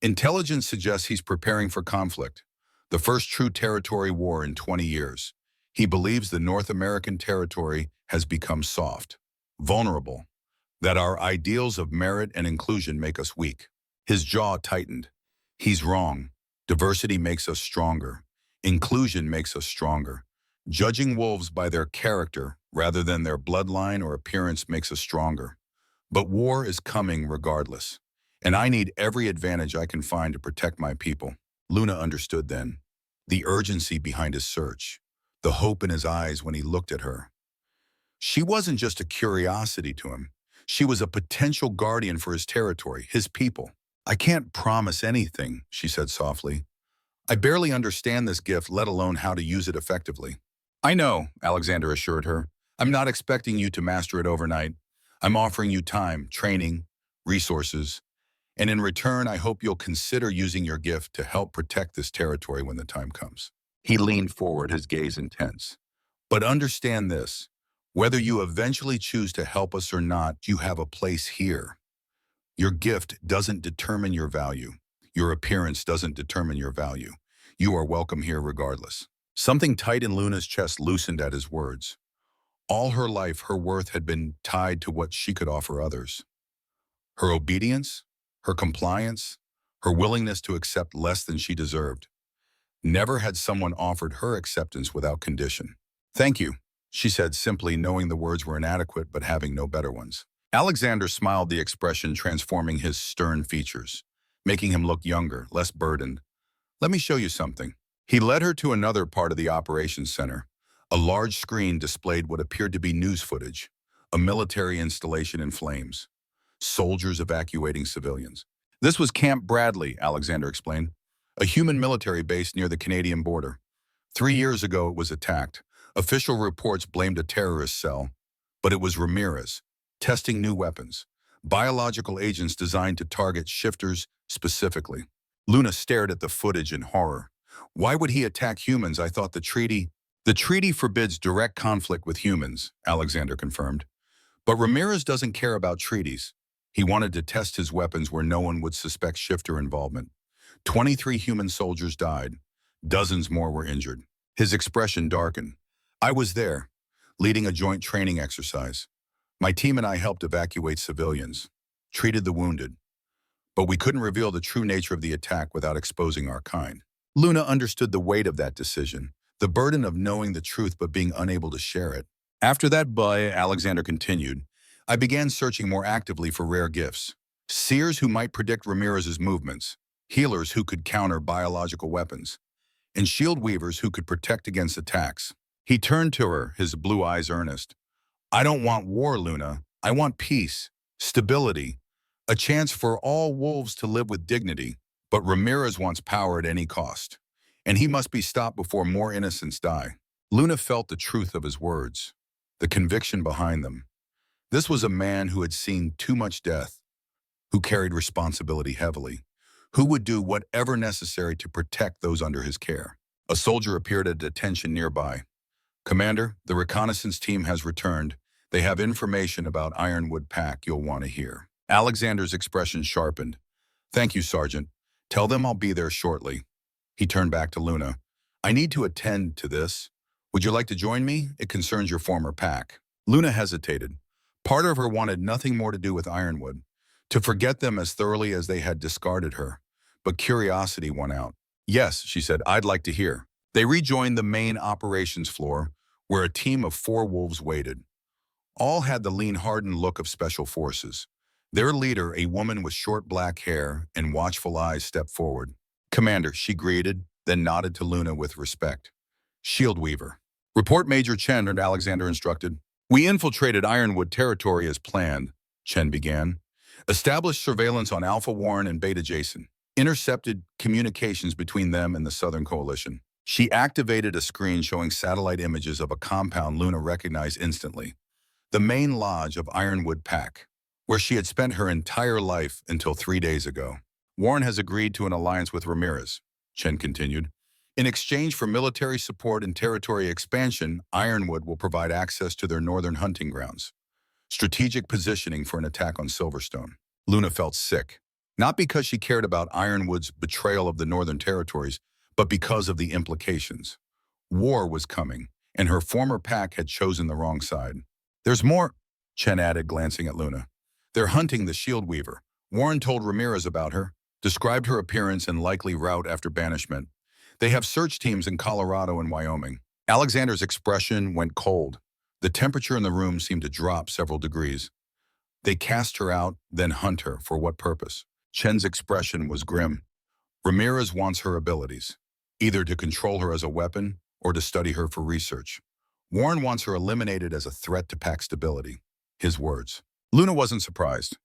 "Intelligence suggests he's preparing for conflict, the first true territory war in 20 years. He believes the North American territory has become soft, vulnerable, that our ideals of merit and inclusion make us weak." His jaw tightened. "He's wrong. Diversity makes us stronger. Inclusion makes us stronger. Judging wolves by their character rather than their bloodline or appearance makes us stronger. But war is coming regardless, and I need every advantage I can find to protect my people." Luna understood then. The urgency behind his search, the hope in his eyes when he looked at her. She wasn't just a curiosity to him. She was a potential guardian for his territory, his people. "I can't promise anything," she said softly. "I barely understand this gift, let alone how to use it effectively." "I know," Alexander assured her. "I'm not expecting you to master it overnight. I'm offering you time, training, resources, and in return, I hope you'll consider using your gift to help protect this territory when the time comes." He leaned forward, his gaze intense. "But understand this. Whether you eventually choose to help us or not, you have a place here. Your gift doesn't determine your value. Your appearance doesn't determine your value. You are welcome here regardless." Something tight in Luna's chest loosened at his words. All her life, her worth had been tied to what she could offer others. Her obedience, her compliance, her willingness to accept less than she deserved. Never had someone offered her acceptance without condition. "Thank you," she said simply, knowing the words were inadequate but having no better ones. Alexander smiled, the expression transforming his stern features, making him look younger, less burdened. "Let me show you something." He led her to another part of the operations center. A large screen displayed what appeared to be news footage, a military installation in flames, soldiers evacuating civilians. "This was Camp Bradley," Alexander explained, "a human military base near the Canadian border. 3 years ago it was attacked. Official reports blamed a terrorist cell, but it was Ramirez, testing new weapons, biological agents designed to target shifters specifically." Luna stared at the footage in horror. "Why would he attack humans? I thought the treaty..." "The treaty forbids direct conflict with humans," Alexander confirmed. "But Ramirez doesn't care about treaties. He wanted to test his weapons where no one would suspect shifter involvement. 23 human soldiers died. Dozens more were injured." His expression darkened. "I was there, leading a joint training exercise. My team and I helped evacuate civilians, treated the wounded. but we couldn't reveal the true nature of the attack without exposing our kind. Luna understood the weight of that decision, the burden of knowing the truth but being unable to share it. After that buy, Alexander continued, I began searching more actively for rare gifts. Seers who might predict Ramirez's movements, healers who could counter biological weapons, and shield weavers who could protect against attacks. He turned to her, his blue eyes earnest. I don't want war, Luna. I want peace, stability, a chance for all wolves to live with dignity. But Ramirez wants power at any cost, and he must be stopped before more innocents die. Luna felt the truth of his words, the conviction behind them. This was a man who had seen too much death, who carried responsibility heavily, who would do whatever necessary to protect those under his care. A soldier appeared at attention nearby. Commander, the reconnaissance team has returned. They have information about Ironwood Pack you'll want to hear. Alexander's expression sharpened. Thank you, Sergeant. Tell them I'll be there shortly. He turned back to Luna. I need to attend to this. Would you like to join me? It concerns your former pack. Luna hesitated. Part of her wanted nothing more to do with Ironwood, to forget them as thoroughly as they had discarded her. But curiosity won out. Yes, she said, I'd like to hear. They rejoined the main operations floor, where a team of 4 wolves waited. All had the lean, hardened look of special forces. Their leader, a woman with short black hair and watchful eyes, stepped forward. Commander, she greeted, then nodded to Luna with respect. Shield Weaver. Report Major Chen, and Alexander instructed. We infiltrated Ironwood territory as planned, Chen began. Established surveillance on Alpha Warren and Beta Jason. Intercepted communications between them and the Southern Coalition. She activated a screen showing satellite images of a compound Luna recognized instantly. The main lodge of Ironwood Pack, where she had spent her entire life until 3 days ago. Warren has agreed to an alliance with Ramirez, Chen continued. In exchange for military support and territory expansion, Ironwood will provide access to their northern hunting grounds. Strategic positioning for an attack on Silverstone. Luna felt sick, not because she cared about Ironwood's betrayal of the northern territories, but because of the implications. War was coming, and her former pack had chosen the wrong side. There's more, Chen added, glancing at Luna. They're hunting the Shield Weaver. Warren told Ramirez about her, described her appearance and likely route after banishment. They have search teams in Colorado and Wyoming. Alexander's expression went cold. The temperature in the room seemed to drop several degrees. They cast her out, then hunt her. For what purpose? Chen's expression was grim. Ramirez wants her abilities, either to control her as a weapon or to study her for research. Warren wants her eliminated as a threat to pack stability. His words. Luna wasn't surprised.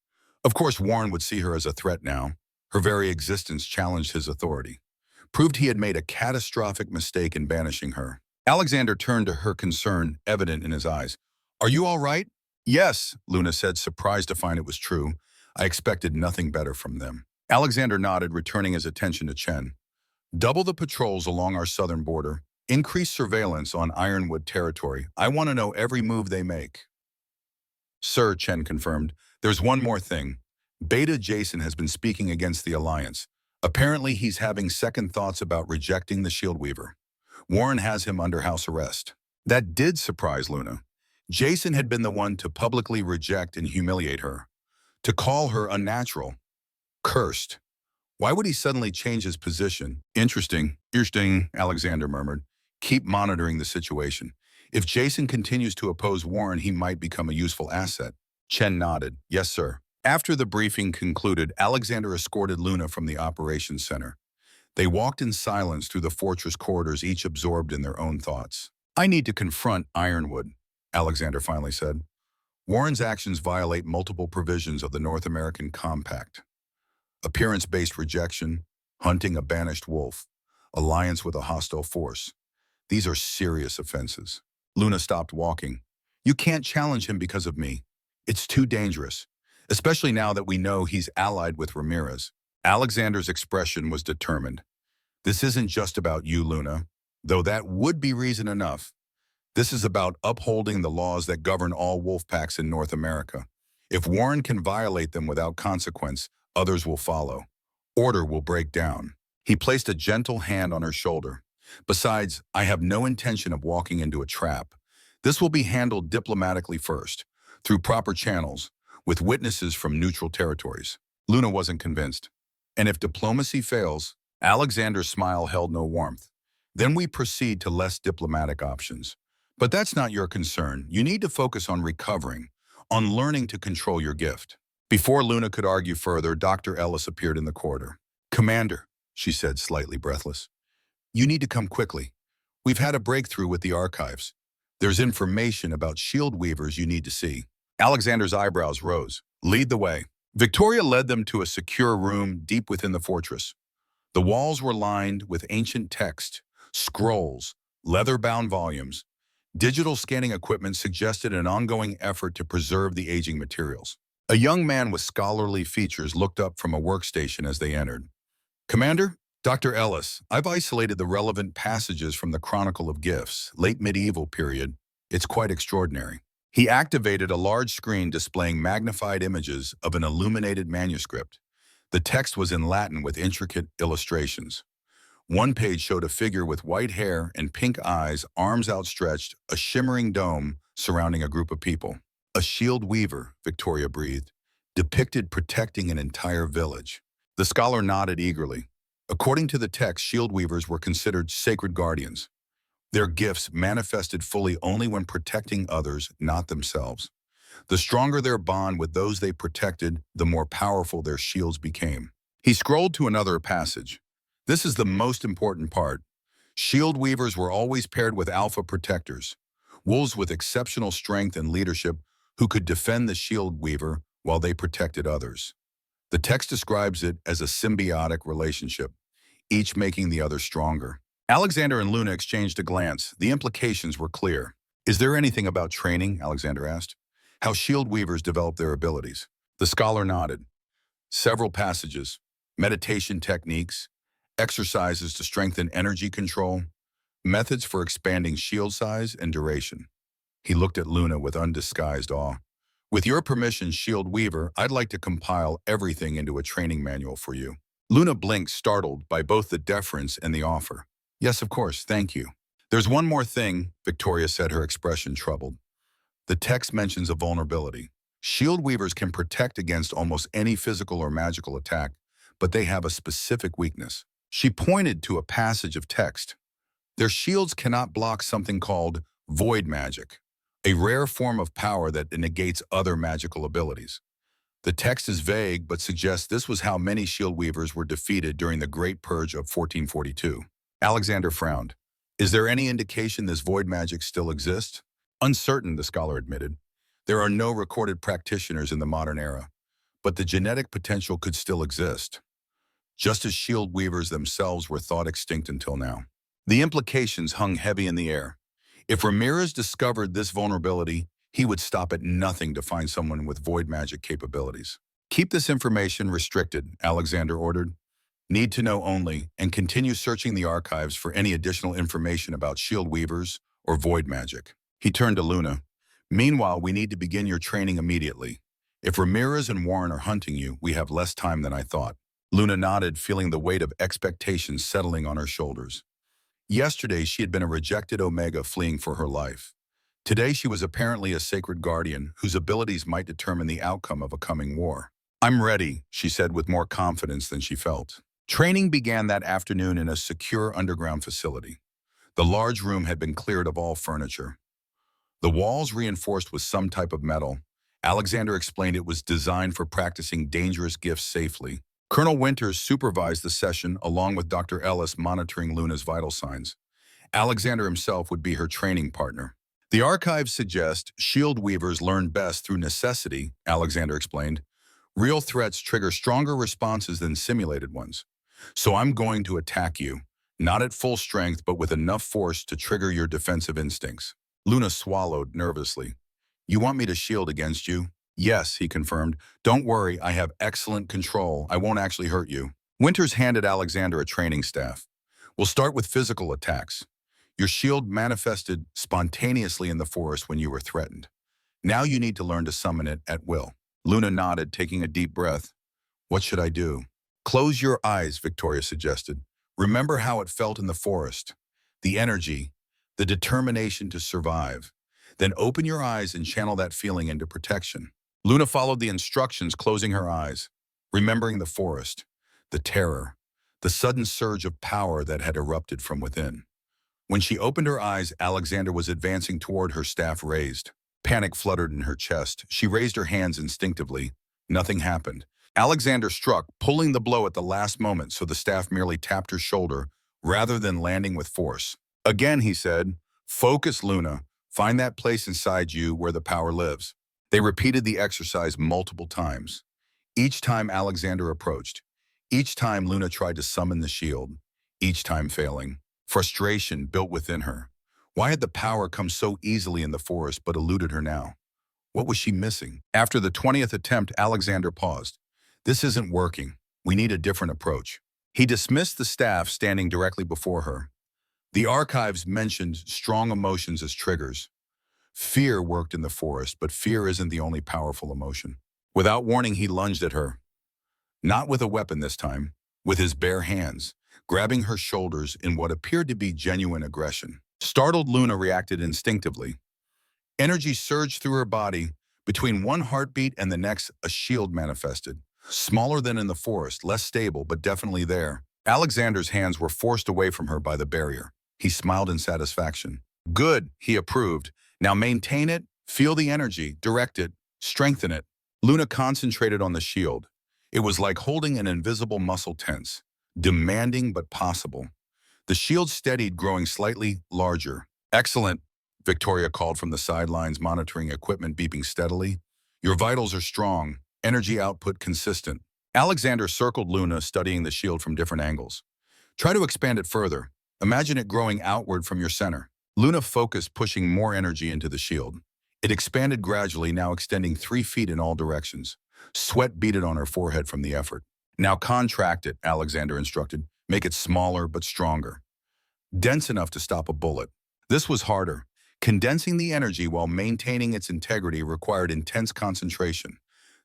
Of course, Warren would see her as a threat now. Her very existence challenged his authority, proved he had made a catastrophic mistake in banishing her. Alexander turned to her, concern evident in his eyes. Are you all right? Yes, Luna said, surprised to find it was true. I expected nothing better from them. Alexander nodded, returning his attention to Chen. Double the patrols along our southern border. Increase surveillance on Ironwood territory. I want to know every move they make. Sir, Chen confirmed. There's one more thing. Beta Jason has been speaking against the alliance. Apparently, he's having second thoughts about rejecting the Shield Weaver. Warren has him under house arrest. That did surprise Luna. Jason had been the one to publicly reject and humiliate her, to call her unnatural, cursed. Why would he suddenly change his position? Interesting, Alexander murmured. Keep monitoring the situation. If Jason continues to oppose Warren, he might become a useful asset. Chen nodded. Yes, sir. After the briefing concluded, Alexander escorted Luna from the operations center. They walked in silence through the fortress corridors, each absorbed in their own thoughts. I need to confront Ironwood, Alexander finally said. Warren's actions violate multiple provisions of the North American Compact. Appearance-based rejection, hunting a banished wolf, alliance with a hostile force. These are serious offenses. Luna stopped walking. You can't challenge him because of me. It's too dangerous, especially now that we know he's allied with Ramirez. Alexander's expression was determined. This isn't just about you, Luna, though that would be reason enough. This is about upholding the laws that govern all wolf packs in North America. If Warren can violate them without consequence, others will follow. Order will break down. He placed a gentle hand on her shoulder. Besides, I have no intention of walking into a trap. This will be handled diplomatically first, through proper channels, with witnesses from neutral territories. Luna wasn't convinced. And if diplomacy fails, Alexander's smile held no warmth. Then we proceed to less diplomatic options. But that's not your concern. You need to focus on recovering, on learning to control your gift. Before Luna could argue further, Dr. Ellis appeared in the corridor. Commander, she said, slightly breathless, you need to come quickly. We've had a breakthrough with the archives. There's information about shield weavers you need to see. Alexander's eyebrows rose. Lead the way. Victoria led them to a secure room deep within the fortress. The walls were lined with ancient text, scrolls, leather-bound volumes. Digital scanning equipment suggested an ongoing effort to preserve the aging materials. A young man with scholarly features looked up from a workstation as they entered. Commander, Dr. Ellis, I've isolated the relevant passages from the Chronicle of Gifts, late medieval period. It's quite extraordinary. He activated a large screen displaying magnified images of an illuminated manuscript. The text was in Latin with intricate illustrations. One page showed a figure with white hair and pink eyes, arms outstretched, a shimmering dome surrounding a group of people. A shield weaver, Victoria breathed, depicted protecting an entire village. The scholar nodded eagerly. According to the text, shield weavers were considered sacred guardians. Their gifts manifested fully only when protecting others, not themselves. The stronger their bond with those they protected, the more powerful their shields became. He scrolled to another passage. This is the most important part. Shield weavers were always paired with alpha protectors, wolves with exceptional strength and leadership who could defend the shield weaver while they protected others. The text describes it as a symbiotic relationship, each making the other stronger. Alexander and Luna exchanged a glance. The implications were clear. Is there anything about training? Alexander asked. How shield weavers develop their abilities. The scholar nodded. Several passages, meditation techniques, exercises to strengthen energy control, methods for expanding shield size and duration. He looked at Luna with undisguised awe. With your permission, Shield Weaver, I'd like to compile everything into a training manual for you. Luna blinked, startled by both the deference and the offer. Yes, of course, thank you. There's one more thing, Victoria said, her expression troubled. The text mentions a vulnerability. Shield weavers can protect against almost any physical or magical attack, but they have a specific weakness. She pointed to a passage of text. Their shields cannot block something called void magic, a rare form of power that negates other magical abilities. The text is vague, but suggests this was how many shield weavers were defeated during the Great Purge of 1442. Alexander frowned. Is there any indication this void magic still exists? Uncertain, the scholar admitted. There are no recorded practitioners in the modern era, but the genetic potential could still exist, just as shield weavers themselves were thought extinct until now. The implications hung heavy in the air. If Ramirez discovered this vulnerability, he would stop at nothing to find someone with void magic capabilities. Keep this information restricted, Alexander ordered. Need to know only, and continue searching the archives for any additional information about shield weavers or void magic. He turned to Luna. Meanwhile, we need to begin your training immediately. If Ramirez and Warren are hunting you, we have less time than I thought. Luna nodded, feeling the weight of expectations settling on her shoulders. Yesterday, she had been a rejected Omega fleeing for her life. Today, she was apparently a sacred guardian whose abilities might determine the outcome of a coming war. I'm ready, she said with more confidence than she felt. Training began that afternoon in a secure underground facility. The large room had been cleared of all furniture. The walls reinforced with some type of metal. Alexander explained it was designed for practicing dangerous gifts safely. Colonel Winters supervised the session along with Dr. Ellis monitoring Luna's vital signs. Alexander himself would be her training partner. The archives suggest shield weavers learn best through necessity, Alexander explained. Real threats trigger stronger responses than simulated ones. So I'm going to attack you, not at full strength, but with enough force to trigger your defensive instincts. Luna swallowed nervously. You want me to shield against you? Yes, he confirmed. Don't worry, I have excellent control. I won't actually hurt you. Winters handed Alexander a training staff. We'll start with physical attacks. Your shield manifested spontaneously in the forest when you were threatened. Now you need to learn to summon it at will. Luna nodded, taking a deep breath. What should I do? Close your eyes, Victoria suggested. Remember how it felt in the forest. The energy, the determination to survive. Then open your eyes and channel that feeling into protection. Luna followed the instructions, closing her eyes. remembering the forest, the terror, the sudden surge of power that had erupted from within. When she opened her eyes, Alexander was advancing toward her, staff raised. Panic fluttered in her chest. She raised her hands instinctively. Nothing happened. Alexander struck, pulling the blow at the last moment so the staff merely tapped her shoulder rather than landing with force. Again, he said, "Focus, Luna. Find that place inside you where the power lives." They repeated the exercise multiple times. Each time Alexander approached, each time Luna tried to summon the shield, each time failing. Frustration built within her. Why had the power come so easily in the forest but eluded her now? What was she missing? After the 20th attempt, Alexander paused. "This isn't working. We need a different approach." He dismissed the staff standing directly before her. The archives mentioned strong emotions as triggers. Fear worked in the forest, but fear isn't the only powerful emotion. Without warning, he lunged at her. Not with a weapon this time, with his bare hands, grabbing her shoulders in what appeared to be genuine aggression. Startled, Luna reacted instinctively. Energy surged through her body. Between one heartbeat and the next, a shield manifested. Smaller than in the forest, less stable, but definitely there. Alexander's hands were forced away from her by the barrier. He smiled in satisfaction. "Good," he approved. "Now maintain it, feel the energy, direct it, strengthen it." Luna concentrated on the shield. It was like holding an invisible muscle tense, demanding but possible. The shield steadied, growing slightly larger. "Excellent," Victoria called from the sidelines, monitoring equipment beeping steadily. "Your vitals are strong, energy output consistent." Alexander circled Luna, studying the shield from different angles. "Try to expand it further. Imagine it growing outward from your center." Luna focused, pushing more energy into the shield. It expanded gradually, now extending 3 feet in all directions. Sweat beaded on her forehead from the effort. "Now contract it," Alexander instructed. "Make it smaller but stronger. Dense enough to stop a bullet." This was harder. Condensing the energy while maintaining its integrity required intense concentration.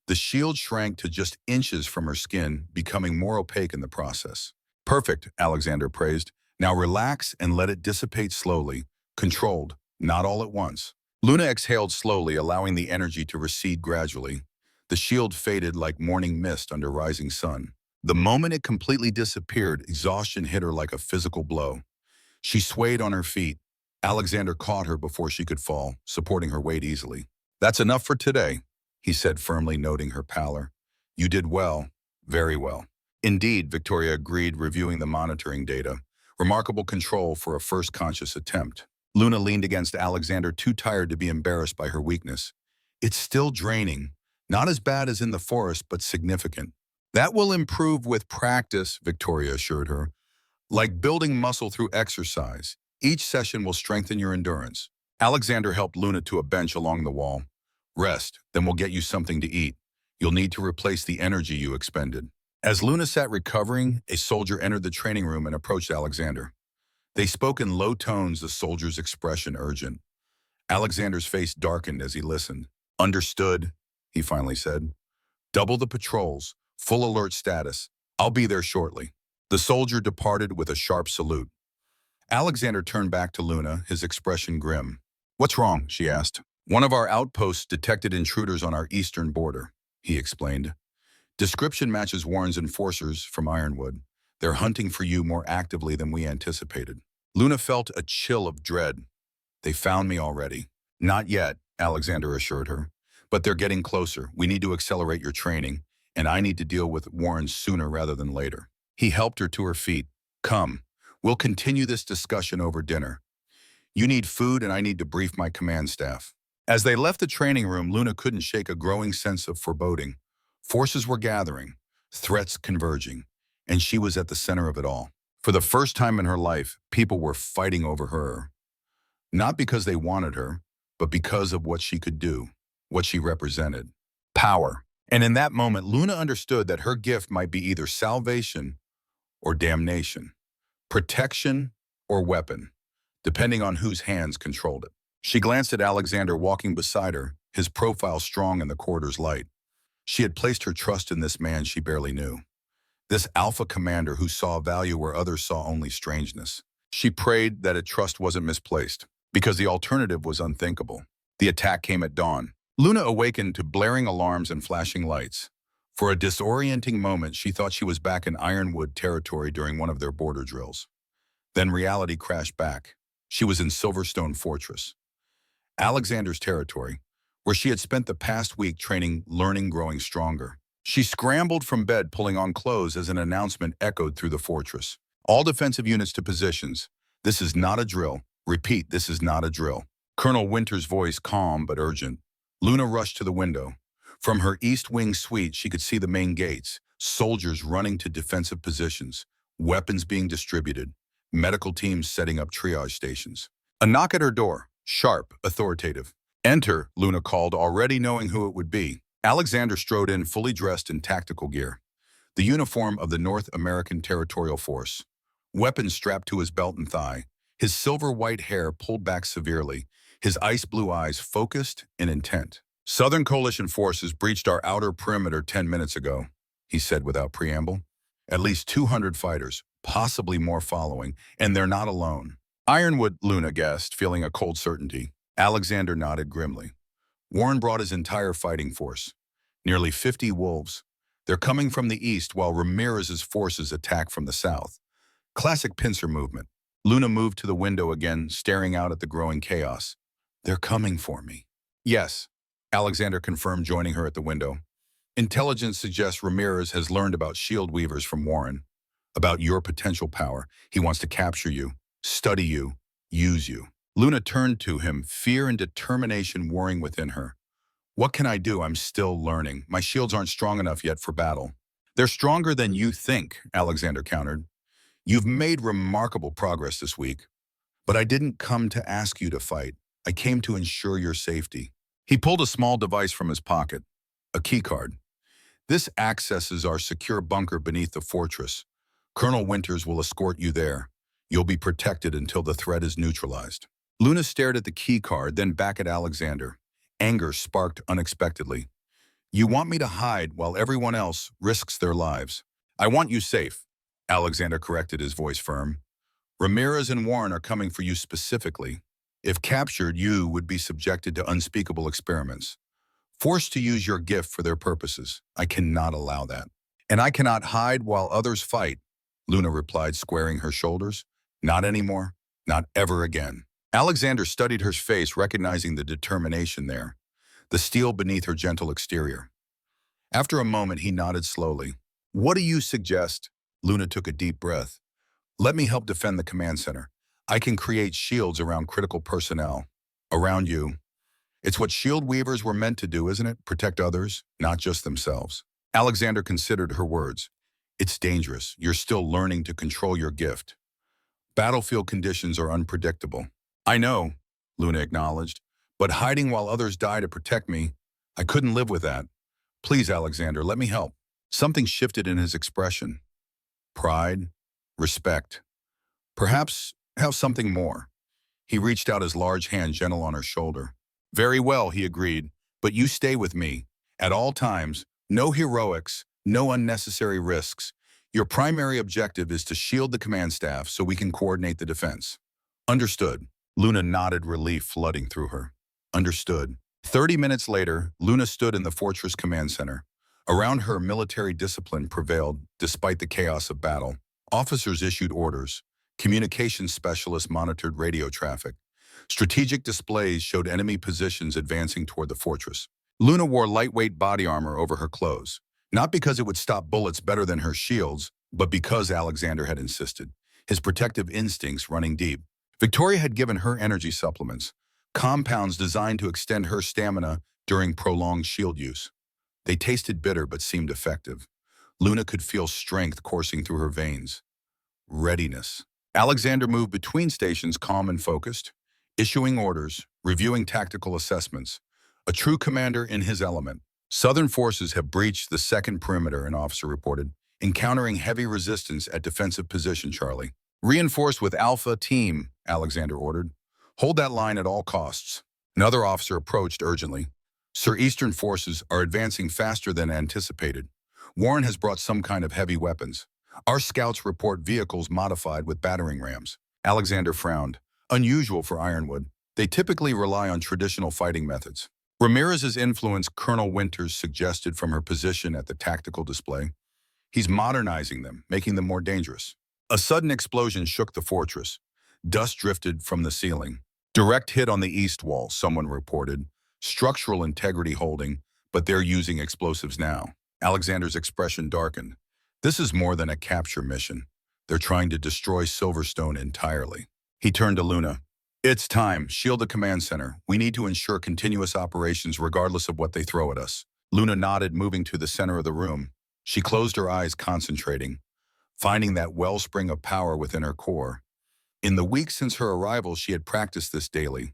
The shield shrank to just inches from her skin, becoming more opaque in the process. "Perfect," Alexander praised. "Now relax and let it dissipate slowly, controlled, not all at once." Luna exhaled slowly, allowing the energy to recede gradually. The shield faded like morning mist under rising sun. The moment it completely disappeared, exhaustion hit her like a physical blow. She swayed on her feet. Alexander caught her before she could fall, supporting her weight easily. "That's enough for today," he said firmly, noting her pallor. "You did well, very well." "Indeed," Victoria agreed, reviewing the monitoring data. "Remarkable control for a first conscious attempt." Luna leaned against Alexander, too tired to be embarrassed by her weakness. "It's still draining. Not as bad as in the forest, but significant." "That will improve with practice," Victoria assured her. "Like building muscle through exercise. Each session will strengthen your endurance." Alexander helped Luna to a bench along the wall. "Rest, then we'll get you something to eat. You'll need to replace the energy you expended." As Luna sat recovering, a soldier entered the training room and approached Alexander. They spoke in low tones, the soldier's expression urgent. Alexander's face darkened as he listened. "Understood," he finally said. "Double the patrols, full alert status. I'll be there shortly." The soldier departed with a sharp salute. Alexander turned back to Luna, his expression grim. "What's wrong?" she asked. "One of our outposts detected intruders on our eastern border," he explained. "Description matches Warren's enforcers from Ironwood. They're hunting for you more actively than we anticipated." Luna felt a chill of dread. "They found me already." "Not yet," Alexander assured her. "But they're getting closer. We need to accelerate your training, and I need to deal with Warren sooner rather than later." He helped her to her feet. "Come, we'll continue this discussion over dinner. You need food and I need to brief my command staff." As they left the training room, Luna couldn't shake a growing sense of foreboding. Forces were gathering, threats converging, and she was at the center of it all. For the first time in her life, people were fighting over her. Not because they wanted her, but because of what she could do, what she represented. Power. And in that moment, Luna understood that her gift might be either salvation or damnation, protection or weapon, depending on whose hands controlled it. She glanced at Alexander walking beside her, his profile strong in the corridor's light. She had placed her trust in this man she barely knew. This alpha commander who saw value where others saw only strangeness. She prayed that a trust wasn't misplaced, because the alternative was unthinkable. The attack came at dawn. Luna awakened to blaring alarms and flashing lights. For a disorienting moment, she thought she was back in Ironwood territory during one of their border drills. Then reality crashed back. She was in Silverstone Fortress, Alexander's territory, where she had spent the past week training, learning, growing stronger. She scrambled from bed, pulling on clothes as an announcement echoed through the fortress. All defensive units to positions. This is not a drill. Repeat, this is not a drill. Colonel Winter's voice, calm but urgent. Luna rushed to the window. From her east wing suite, she could see the main gates, soldiers running to defensive positions, weapons being distributed, medical teams setting up triage stations. A knock at her door, sharp, authoritative. Enter, Luna called, already knowing who it would be. Alexander strode in, fully dressed in tactical gear, the uniform of the North American Territorial Force. Weapons strapped to his belt and thigh, his silver-white hair pulled back severely, his ice-blue eyes focused and intent. Southern Coalition forces breached our outer perimeter 10 minutes ago, he said without preamble. At least 200 fighters, possibly more following, and they're not alone. Ironwood, Luna guessed, feeling a cold certainty. Alexander nodded grimly. Warren brought his entire fighting force, nearly 50 wolves. They're coming from the east while Ramirez's forces attack from the south. Classic pincer movement. Luna moved to the window again, staring out at the growing chaos. They're coming for me. Yes, Alexander confirmed, joining her at the window. Intelligence suggests Ramirez has learned about shield weavers from Warren, about your potential power. He wants to capture you, study you, use you. Luna turned to him, fear and determination warring within her. What can I do? I'm still learning. My shields aren't strong enough yet for battle. They're stronger than you think, Alexander countered. You've made remarkable progress this week, but I didn't come to ask you to fight. I came to ensure your safety. He pulled a small device from his pocket, a keycard. This accesses our secure bunker beneath the fortress. Colonel Winters will escort you there. You'll be protected until the threat is neutralized. Luna stared at the keycard, then back at Alexander. Anger sparked unexpectedly. You want me to hide while everyone else risks their lives. I want you safe, Alexander corrected, his voice firm. Ramirez and Warren are coming for you specifically. If captured, you would be subjected to unspeakable experiments, forced to use your gift for their purposes. I cannot allow that. And I cannot hide while others fight, Luna replied, squaring her shoulders. Not anymore, not ever again. Alexander studied her face, recognizing the determination there, the steel beneath her gentle exterior. After a moment, he nodded slowly. What do you suggest? Luna took a deep breath. Let me help defend the command center. I can create shields around critical personnel. Around you. It's what shield weavers were meant to do, isn't it? Protect others, not just themselves. Alexander considered her words. It's dangerous. You're still learning to control your gift. Battlefield conditions are unpredictable. I know, Luna acknowledged, but hiding while others die to protect me, I couldn't live with that. Please, Alexander, let me help. Something shifted in his expression. Pride, respect. Perhaps have something more. He reached out his large hand, gentle on her shoulder. Very well, he agreed, but you stay with me. At all times, no heroics, no unnecessary risks. Your primary objective is to shield the command staff so we can coordinate the defense. Understood. Luna nodded, relief flooding through her. Understood. 30 minutes later, Luna stood in the fortress command center. Around her, military discipline prevailed despite the chaos of battle. Officers issued orders. Communications specialists monitored radio traffic. Strategic displays showed enemy positions advancing toward the fortress. Luna wore lightweight body armor over her clothes, not because it would stop bullets better than her shields, but because Alexander had insisted, his protective instincts running deep. Victoria had given her energy supplements, compounds designed to extend her stamina during prolonged shield use. They tasted bitter but seemed effective. Luna could feel strength coursing through her veins. Readiness. Alexander moved between stations, calm and focused, issuing orders, reviewing tactical assessments. A true commander in his element. Southern forces have breached the second perimeter, an officer reported, encountering heavy resistance at defensive position, Charlie. Reinforce with Alpha Team, Alexander ordered. Hold that line at all costs. Another officer approached urgently. Sir, Eastern forces are advancing faster than anticipated. Warren has brought some kind of heavy weapons. Our scouts report vehicles modified with battering rams. Alexander frowned. Unusual for Ironwood. They typically rely on traditional fighting methods. Ramirez's influence, Colonel Winters suggested from her position at the tactical display. He's modernizing them, making them more dangerous. A sudden explosion shook the fortress. Dust drifted from the ceiling. Direct hit on the east wall, someone reported. Structural integrity holding, but they're using explosives now. Alexander's expression darkened. This is more than a capture mission. They're trying to destroy Silverstone entirely. He turned to Luna. It's time. Shield the command center. We need to ensure continuous operations regardless of what they throw at us. Luna nodded, moving to the center of the room. She closed her eyes, concentrating, finding that wellspring of power within her core. In the weeks since her arrival, she had practiced this daily,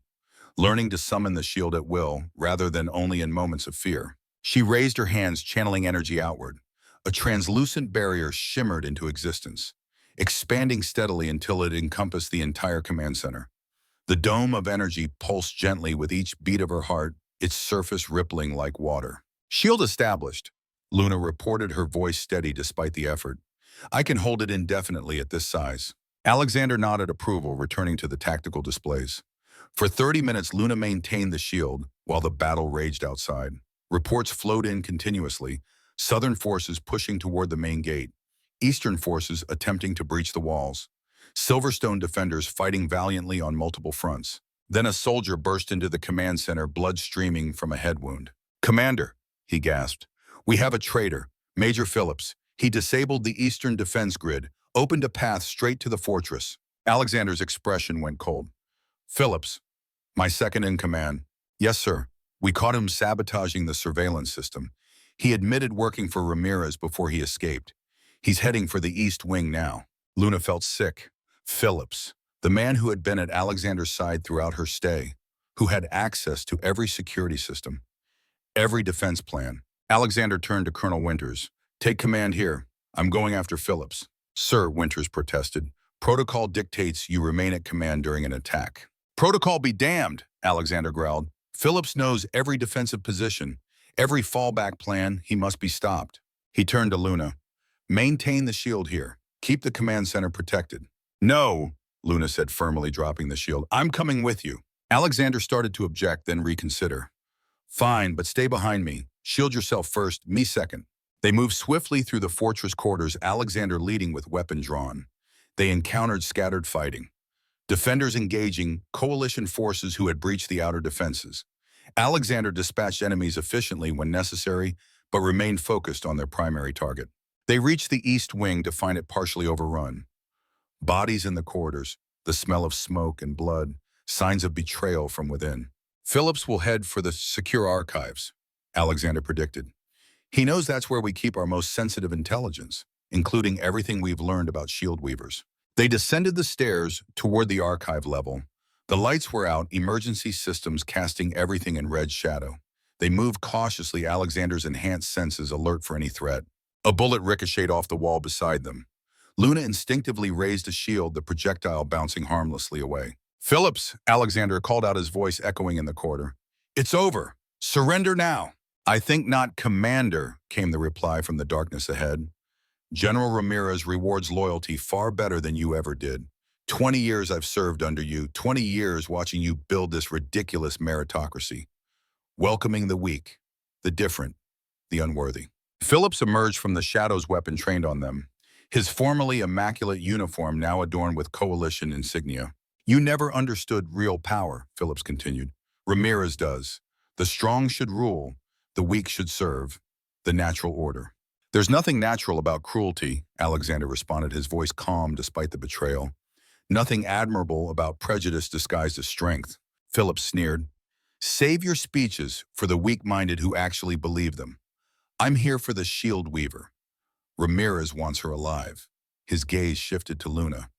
learning to summon the shield at will rather than only in moments of fear. She raised her hands, channeling energy outward. A translucent barrier shimmered into existence, expanding steadily until it encompassed the entire command center. The dome of energy pulsed gently with each beat of her heart, its surface rippling like water. Shield established. Luna reported, her voice steady despite the effort. I can hold it indefinitely at this size. Alexander nodded approval, returning to the tactical displays. For 30 minutes, Luna maintained the shield while the battle raged outside. Reports flowed in continuously, Southern forces pushing toward the main gate, Eastern forces attempting to breach the walls, Silverstone defenders fighting valiantly on multiple fronts. Then a soldier burst into the command center, blood streaming from a head wound. Commander, he gasped. We have a traitor, Major Phillips. He disabled the eastern defense grid, opened a path straight to the fortress. Alexander's expression went cold. Phillips, my second in command. Yes, sir. We caught him sabotaging the surveillance system. He admitted working for Ramirez before he escaped. He's heading for the East Wing now. Luna felt sick. Phillips, the man who had been at Alexander's side throughout her stay, who had access to every security system, every defense plan. Alexander turned to Colonel Winters. Take command here. I'm going after Phillips. Sir, Winters protested. Protocol dictates you remain at command during an attack. Protocol be damned, Alexander growled. Phillips knows every defensive position, every fallback plan. He must be stopped. He turned to Luna. Maintain the shield here. Keep the command center protected. No, Luna said firmly, dropping the shield. I'm coming with you. Alexander started to object, then reconsider. Fine, but stay behind me. Shield yourself first, me second. They moved swiftly through the fortress quarters, Alexander leading with weapon drawn. They encountered scattered fighting. Defenders engaging coalition forces who had breached the outer defenses. Alexander dispatched enemies efficiently when necessary, but remained focused on their primary target. They reached the East Wing to find it partially overrun. Bodies in the corridors, the smell of smoke and blood, signs of betrayal from within. Phillips will head for the secure archives, Alexander predicted. He knows that's where we keep our most sensitive intelligence, including everything we've learned about shield weavers. They descended the stairs toward the archive level. The lights were out, emergency systems casting everything in red shadow. They moved cautiously, Alexander's enhanced senses alert for any threat. A bullet ricocheted off the wall beside them. Luna instinctively raised a shield, the projectile bouncing harmlessly away. Phillips, Alexander called out, his voice echoing in the corridor. It's over. Surrender now. I think not, Commander, came the reply from the darkness ahead. General Ramirez rewards loyalty far better than you ever did. 20 years I've served under you, 20 years watching you build this ridiculous meritocracy, welcoming the weak, the different, the unworthy. Phillips emerged from the shadows, weapon trained on them, his formerly immaculate uniform now adorned with coalition insignia. You never understood real power, Phillips continued. Ramirez does. The strong should rule, the weak should serve, the natural order. There's nothing natural about cruelty, Alexander responded, his voice calm despite the betrayal. Nothing admirable about prejudice disguised as strength. Phillips sneered. Save your speeches for the weak-minded who actually believe them. I'm here for the shield weaver. Ramirez wants her alive. His gaze shifted to Luna,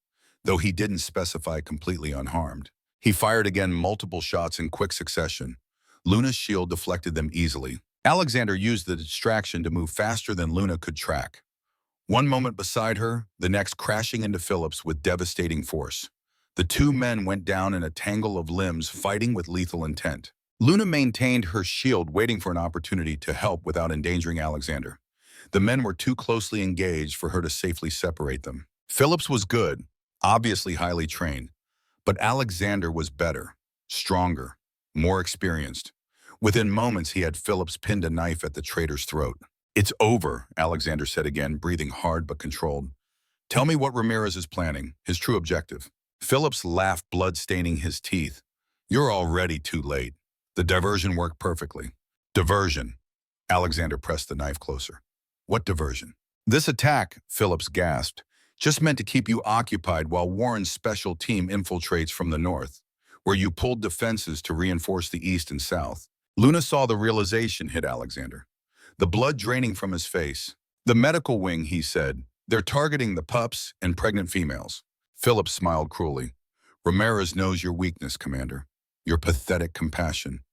though he didn't specify completely unharmed. He fired again, multiple shots in quick succession. Luna's shield deflected them easily. Alexander used the distraction to move faster than Luna could track. One moment beside her, the next crashing into Phillips with devastating force. The two men went down in a tangle of limbs, fighting with lethal intent. Luna maintained her shield, waiting for an opportunity to help without endangering Alexander. The men were too closely engaged for her to safely separate them. Phillips was good, obviously highly trained, but Alexander was better, stronger, more experienced. Within moments, he had Phillips pinned a knife at the traitor's throat. "It's over," Alexander said again, breathing hard but controlled. "Tell me what Ramirez is planning, his true objective." Phillips laughed, blood staining his teeth. "You're already too late. The diversion worked perfectly." "Diversion?" Alexander pressed the knife closer. "What diversion?" "This attack," Phillips gasped, "just meant to keep you occupied while Warren's special team infiltrates from the north, where you pulled defenses to reinforce the east and south." Luna saw the realization hit Alexander, the blood draining from his face. "The medical wing," he said. "They're targeting the pups and pregnant females." Phillips smiled cruelly. "Ramirez knows your weakness, Commander. Your pathetic compassion.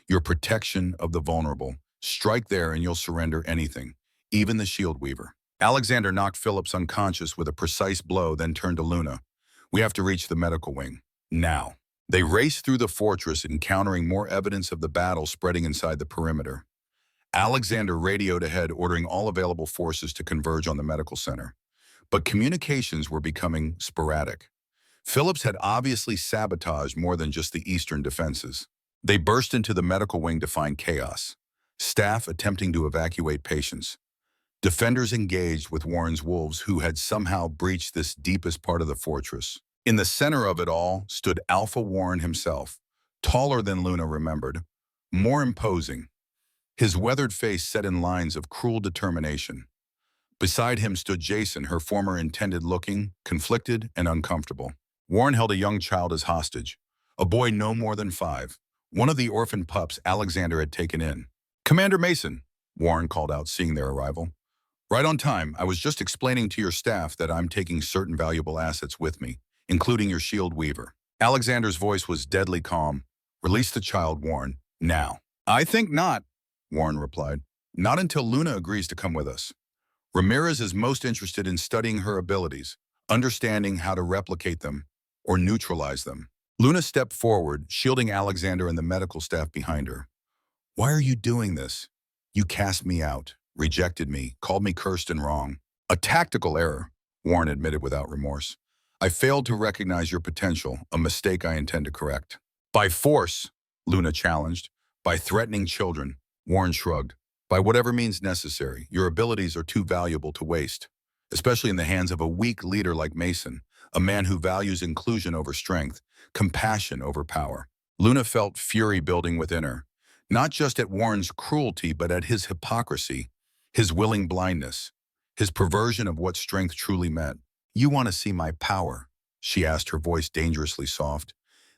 Your protection of the vulnerable. Strike there and you'll surrender anything, even the shield weaver." Alexander knocked Phillips unconscious with a precise blow, then turned to Luna. "We have to reach the medical wing. Now." They raced through the fortress, encountering more evidence of the battle spreading inside the perimeter. Alexander radioed ahead, ordering all available forces to converge on the medical center. But communications were becoming sporadic. Phillips had obviously sabotaged more than just the eastern defenses. They burst into the medical wing to find chaos. Staff attempting to evacuate patients. Defenders engaged with Warren's wolves who had somehow breached this deepest part of the fortress. In the center of it all stood Alpha Warren himself, taller than Luna remembered, more imposing, his weathered face set in lines of cruel determination. Beside him stood Jason, her former intended, looking conflicted and uncomfortable. Warren held a young child as hostage, a boy no more than 5, one of the orphan pups Alexander had taken in. "Commander Mason," Warren called out, seeing their arrival. "Right on time. I was just explaining to your staff that I'm taking certain valuable assets with me, including your shield weaver." Alexander's voice was deadly calm. "Release the child, Warren, now." "I think not," Warren replied. "Not until Luna agrees to come with us. Ramirez is most interested in studying her abilities, understanding how to replicate them or neutralize them." Luna stepped forward, shielding Alexander and the medical staff behind her. "Why are you doing this? You cast me out, rejected me, called me cursed and wrong." "A tactical error," Warren admitted without remorse. "I failed to recognize your potential, a mistake I intend to correct." "By force," Luna challenged. "By threatening children," Warren shrugged. "By whatever means necessary. Your abilities are too valuable to waste, especially in the hands of a weak leader like Mason, a man who values inclusion over strength, compassion over power." Luna felt fury building within her, not just at Warren's cruelty, but at his hypocrisy, his willing blindness, his perversion of what strength truly meant. "You want to see my power?" she asked, her voice dangerously soft.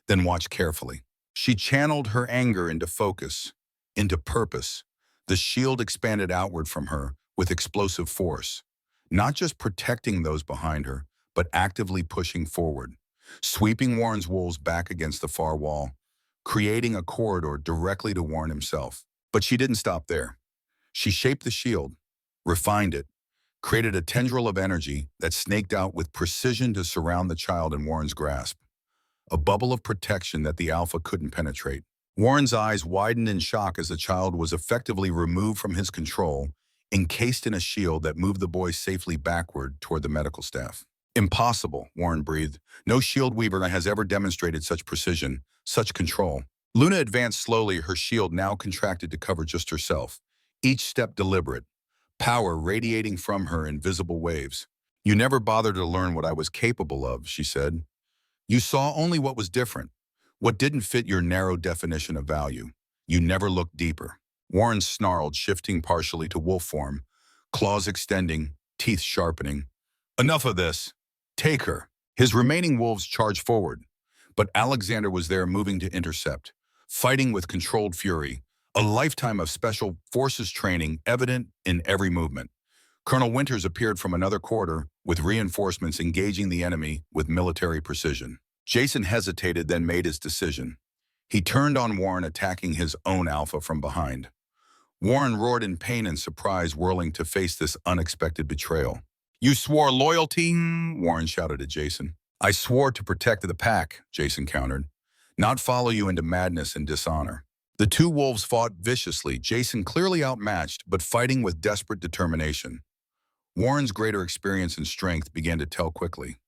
"Then watch carefully." She channeled her anger into focus, into purpose. The shield expanded outward from her with explosive force, not just protecting those behind her, but actively pushing forward, sweeping Warren's wolves back against the far wall, creating a corridor directly to Warren himself. But she didn't stop there. She shaped the shield, refined it, created a tendril of energy that snaked out with precision to surround the child in Warren's grasp, a bubble of protection that the Alpha couldn't penetrate. Warren's eyes widened in shock as the child was effectively removed from his control, encased in a shield that moved the boy safely backward toward the medical staff. "Impossible," Warren breathed. "No shield weaver has ever demonstrated such precision, such control." Luna advanced slowly, her shield now contracted to cover just herself, each step deliberate, power radiating from her in visible waves. "You never bothered to learn what I was capable of," she said. "You saw only what was different, what didn't fit your narrow definition of value. You never looked deeper." Warren snarled, shifting partially to wolf form, claws extending, teeth sharpening. "Enough of this. Take her." His remaining wolves charged forward, but Alexander was there, moving to intercept, fighting with controlled fury, a lifetime of special forces training evident in every movement. Colonel Winters appeared from another quarter, with reinforcements engaging the enemy with military precision. Jason hesitated, then made his decision. He turned on Warren, attacking his own Alpha from behind. Warren roared in pain and surprise, whirling to face this unexpected betrayal. "You swore loyalty?" Warren shouted at Jason. "I swore to protect the pack," Jason countered, "not follow you into madness and dishonor." The two wolves fought viciously, Jason clearly outmatched, but fighting with desperate determination. Warren's greater experience and strength began to tell quickly.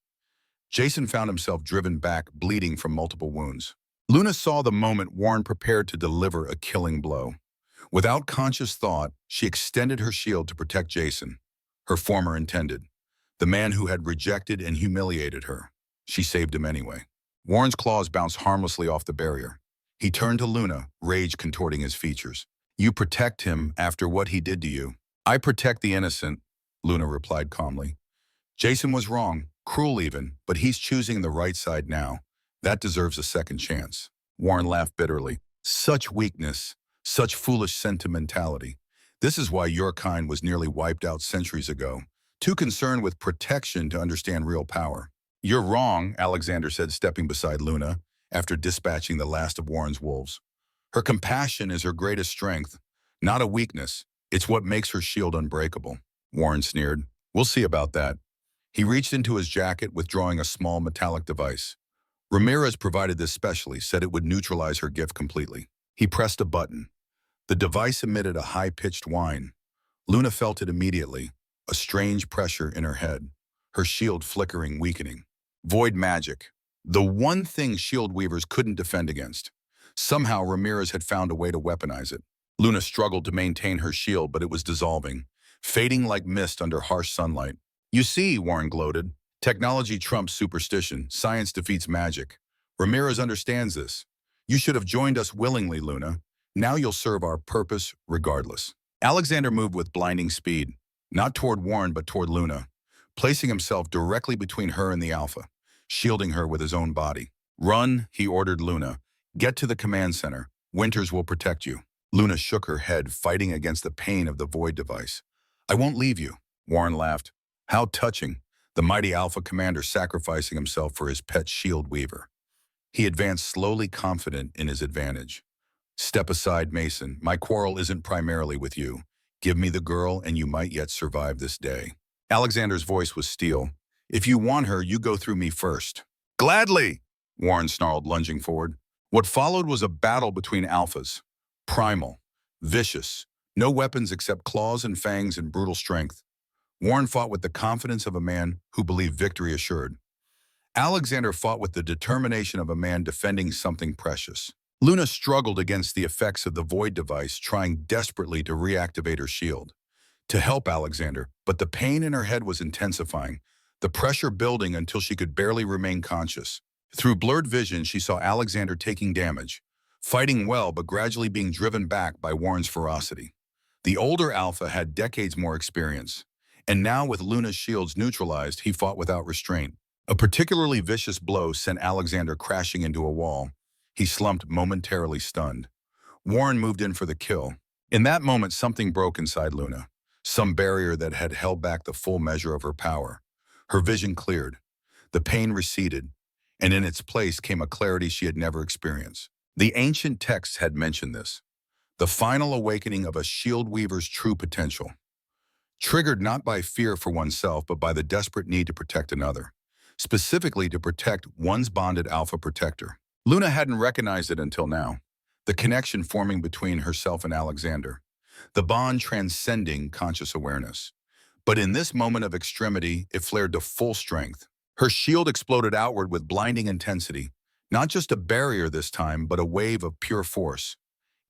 Jason found himself driven back, bleeding from multiple wounds. Luna saw the moment Warren prepared to deliver a killing blow. Without conscious thought, she extended her shield to protect Jason, her former intended, the man who had rejected and humiliated her. She saved him anyway. Warren's claws bounced harmlessly off the barrier. He turned to Luna, rage contorting his features. "You protect him after what he did to you." "I protect the innocent," Luna replied calmly. "Jason was wrong, cruel even, but he's choosing the right side now. That deserves a second chance." Warren laughed bitterly. "Such weakness, such foolish sentimentality. This is why your kind was nearly wiped out centuries ago. Too concerned with protection to understand real power." "You're wrong," Alexander said, stepping beside Luna after dispatching the last of Warren's wolves. "Her compassion is her greatest strength, not a weakness. It's what makes her shield unbreakable." Warren sneered. "We'll see about that." He reached into his jacket, withdrawing a small metallic device. Ramirez provided this specially, said it would neutralize her gift completely. He pressed a button. The device emitted a high-pitched whine. Luna felt it immediately, a strange pressure in her head, her shield flickering, weakening. Void magic. The one thing shield weavers couldn't defend against. Somehow Ramirez had found a way to weaponize it. Luna struggled to maintain her shield, but it was dissolving, fading like mist under harsh sunlight. "You see," Warren gloated, "technology trumps superstition. Science defeats magic. Ramirez understands this. You should have joined us willingly, Luna. Now you'll serve our purpose regardless." Alexander moved with blinding speed, not toward Warren but toward Luna, placing himself directly between her and the Alpha, shielding her with his own body. "Run," he ordered Luna. "Get to the command center. Winters will protect you." Luna shook her head, fighting against the pain of the void device. "I won't leave you." Warren laughed. How touching, the mighty Alpha commander sacrificing himself for his pet shield weaver. He advanced slowly, confident in his advantage. "Step aside, Mason. My quarrel isn't primarily with you. Give me the girl and you might yet survive this day." Alexander's voice was steel. "If you want her, you go through me first." "Gladly!" Warren snarled, lunging forward. What followed was a battle between alphas. Primal, vicious, no weapons except claws and fangs and brutal strength. Warren fought with the confidence of a man who believed victory assured. Alexander fought with the determination of a man defending something precious. Luna struggled against the effects of the void device, trying desperately to reactivate her shield, to help Alexander, but the pain in her head was intensifying, the pressure building until she could barely remain conscious. Through blurred vision, she saw Alexander taking damage, fighting well but gradually being driven back by Warren's ferocity. The older Alpha had decades more experience, and now with Luna's shields neutralized, he fought without restraint. A particularly vicious blow sent Alexander crashing into a wall. He slumped, momentarily stunned. Warren moved in for the kill. In that moment, something broke inside Luna, some barrier that had held back the full measure of her power. Her vision cleared. The pain receded, and in its place came a clarity she had never experienced. The ancient texts had mentioned this, the final awakening of a shield weaver's true potential, triggered not by fear for oneself but by the desperate need to protect another, specifically to protect one's bonded Alpha protector. Luna hadn't recognized it until now, the connection forming between herself and Alexander, the bond transcending conscious awareness. But in this moment of extremity, it flared to full strength. Her shield exploded outward with blinding intensity, not just a barrier this time, but a wave of pure force.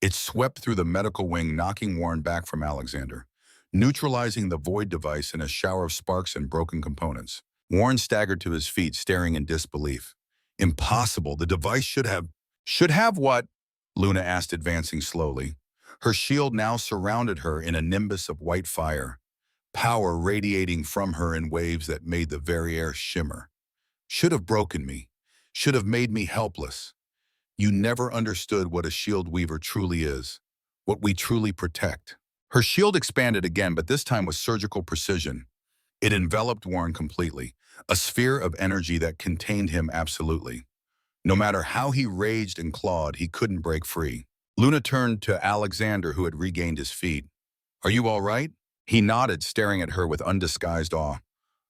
It swept through the medical wing, knocking Warren back from Alexander, neutralizing the void device in a shower of sparks and broken components. Warren staggered to his feet, staring in disbelief. Impossible. The device should have... Should have what? Luna asked, advancing slowly. Her shield now surrounded her in a nimbus of white fire, power radiating from her in waves that made the very air shimmer. Should have broken me. Should have made me helpless. You never understood what a shield weaver truly is, what we truly protect. Her shield expanded again, but this time with surgical precision. It enveloped Warren completely, a sphere of energy that contained him absolutely. No matter how he raged and clawed, he couldn't break free. Luna turned to Alexander, who had regained his feet. "Are you all right?" He nodded, staring at her with undisguised awe.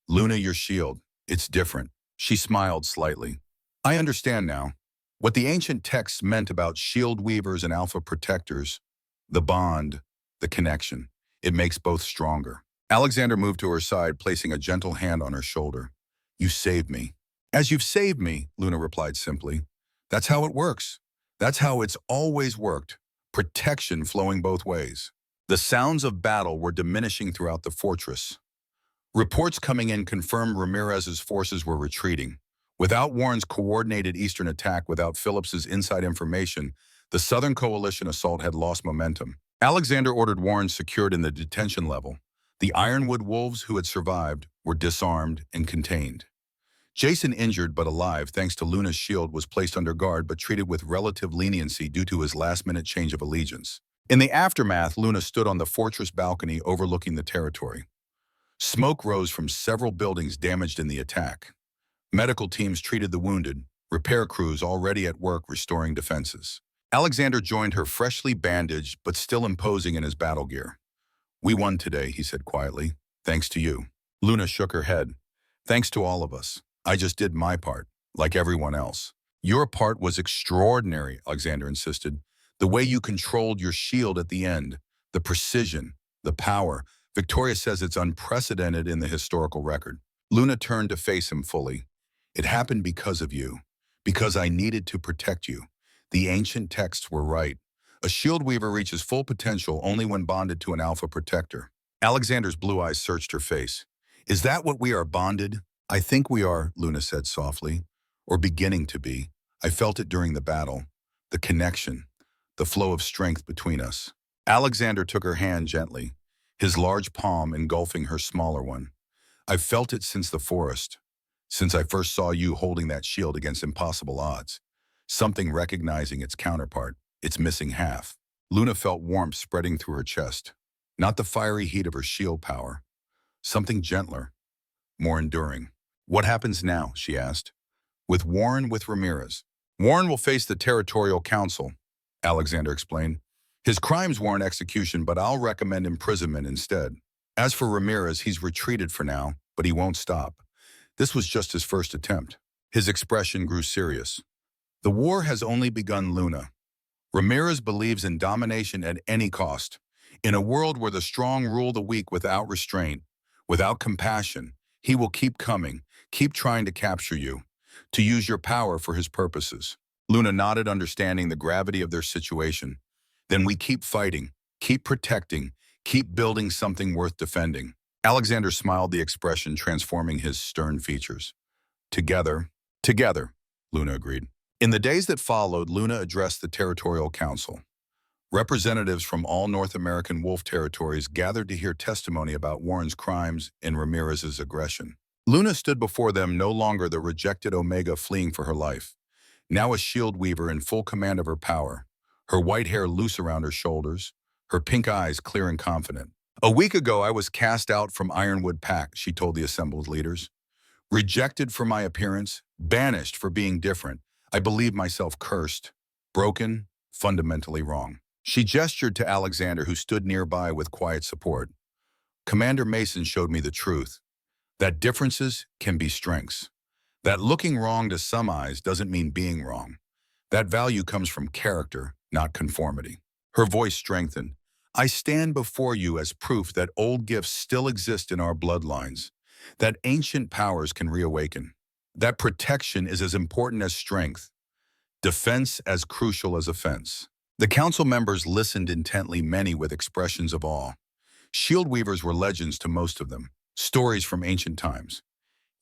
"Luna, your shield. It's different." She smiled slightly. "I understand now. What the ancient texts meant about shield weavers and Alpha protectors, the bond, the connection. It makes both stronger." Alexander moved to her side, placing a gentle hand on her shoulder. "You saved me." "As you've saved me," Luna replied simply. That's how it works. That's how it's always worked. Protection flowing both ways. The sounds of battle were diminishing throughout the fortress. Reports coming in confirmed Ramirez's forces were retreating. Without Warren's coordinated eastern attack, without Phillips's inside information, the Southern Coalition assault had lost momentum. Alexander ordered Warren secured in the detention level. The Ironwood wolves who had survived were disarmed and contained. Jason, injured but alive thanks to Luna's shield, was placed under guard but treated with relative leniency due to his last-minute change of allegiance. In the aftermath, Luna stood on the fortress balcony overlooking the territory. Smoke rose from several buildings damaged in the attack. Medical teams treated the wounded, repair crews already at work restoring defenses. Alexander joined her, freshly bandaged but still imposing in his battle gear. "We won today," he said quietly. "Thanks to you." Luna shook her head. "Thanks to all of us. I just did my part, like everyone else." "Your part was extraordinary," Alexander insisted. "The way you controlled your shield at the end, the precision, the power. Victoria says it's unprecedented in the historical record." Luna turned to face him fully. "It happened because of you, because I needed to protect you. The ancient texts were right. A shield weaver reaches full potential only when bonded to an alpha protector." Alexander's blue eyes searched her face. "Is that what we are bonded?" "I think we are," Luna said softly, "or beginning to be. I felt it during the battle. The connection, the flow of strength between us." Alexander took her hand gently, his large palm engulfing her smaller one. "I've felt it since the forest, since I first saw you holding that shield against impossible odds. Something recognizing its counterpart, its missing half." Luna felt warmth spreading through her chest. Not the fiery heat of her shield power. Something gentler, more enduring. "What happens now?" she asked. "With Warren, with Ramirez." "Warren will face the Territorial Council," Alexander explained. "His crimes warrant execution, but I'll recommend imprisonment instead. As for Ramirez, he's retreated for now, but he won't stop. This was just his first attempt." His expression grew serious. "The war has only begun, Luna. Ramirez believes in domination at any cost. In a world where the strong rule the weak without restraint, without compassion, he will keep coming, keep trying to capture you, to use your power for his purposes." Luna nodded, understanding the gravity of their situation. "Then we keep fighting, keep protecting, keep building something worth defending." Alexander smiled, the expression transforming his stern features. Together, Luna agreed. In the days that followed, Luna addressed the Territorial Council. Representatives from all North American wolf territories gathered to hear testimony about Warren's crimes and Ramirez's aggression. Luna stood before them, no longer the rejected Omega fleeing for her life, now a shield weaver in full command of her power, her white hair loose around her shoulders, her pink eyes clear and confident. "A week ago, I was cast out from Ironwood Pack," she told the assembled leaders. "Rejected for my appearance, banished for being different. I believed myself cursed, broken, fundamentally wrong." She gestured to Alexander, who stood nearby with quiet support. "Commander Mason showed me the truth, that differences can be strengths, that looking wrong to some eyes doesn't mean being wrong. That value comes from character, not conformity." Her voice strengthened. "I stand before you as proof that old gifts still exist in our bloodlines, that ancient powers can reawaken, that protection is as important as strength, defense as crucial as offense." The council members listened intently, many with expressions of awe. Shield weavers were legends to most of them, stories from ancient times.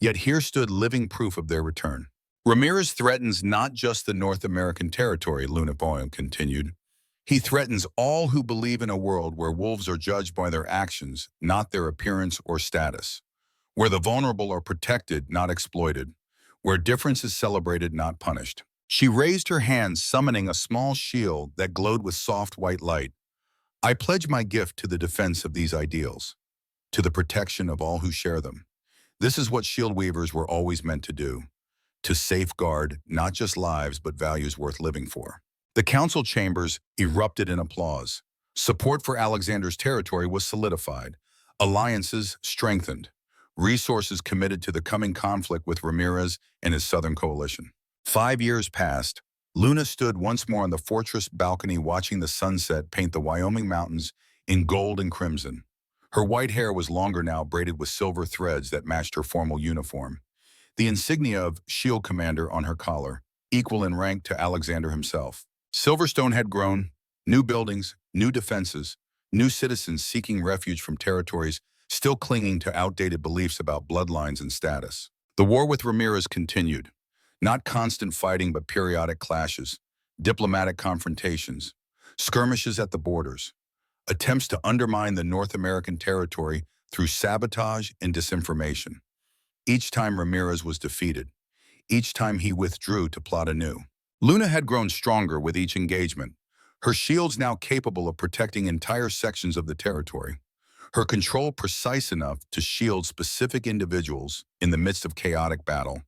Yet here stood living proof of their return. "Ramirez threatens not just the North American territory," Luna Boyle continued. "He threatens all who believe in a world where wolves are judged by their actions, not their appearance or status, where the vulnerable are protected, not exploited, where difference is celebrated, not punished." She raised her hand, summoning a small shield that glowed with soft white light. "I pledge my gift to the defense of these ideals, to the protection of all who share them. This is what shield weavers were always meant to do, to safeguard not just lives but values worth living for." The council chambers erupted in applause. Support for Alexander's territory was solidified, alliances strengthened, resources committed to the coming conflict with Ramirez and his Southern Coalition. 5 years passed. Luna stood once more on the fortress balcony, watching the sunset paint the Wyoming mountains in gold and crimson. Her white hair was longer now, braided with silver threads that matched her formal uniform, the insignia of Shield Commander on her collar. equal in rank to Alexander himself. Silverstone had grown, new buildings, new defenses, new citizens seeking refuge from territories still clinging to outdated beliefs about bloodlines and status. The war with Ramirez continued, not constant fighting but periodic clashes, diplomatic confrontations, skirmishes at the borders, attempts to undermine the North American territory through sabotage and disinformation. Each time Ramirez was defeated, each time he withdrew to plot anew. Luna had grown stronger with each engagement, her shields now capable of protecting entire sections of the territory, her control precise enough to shield specific individuals in the midst of chaotic battle,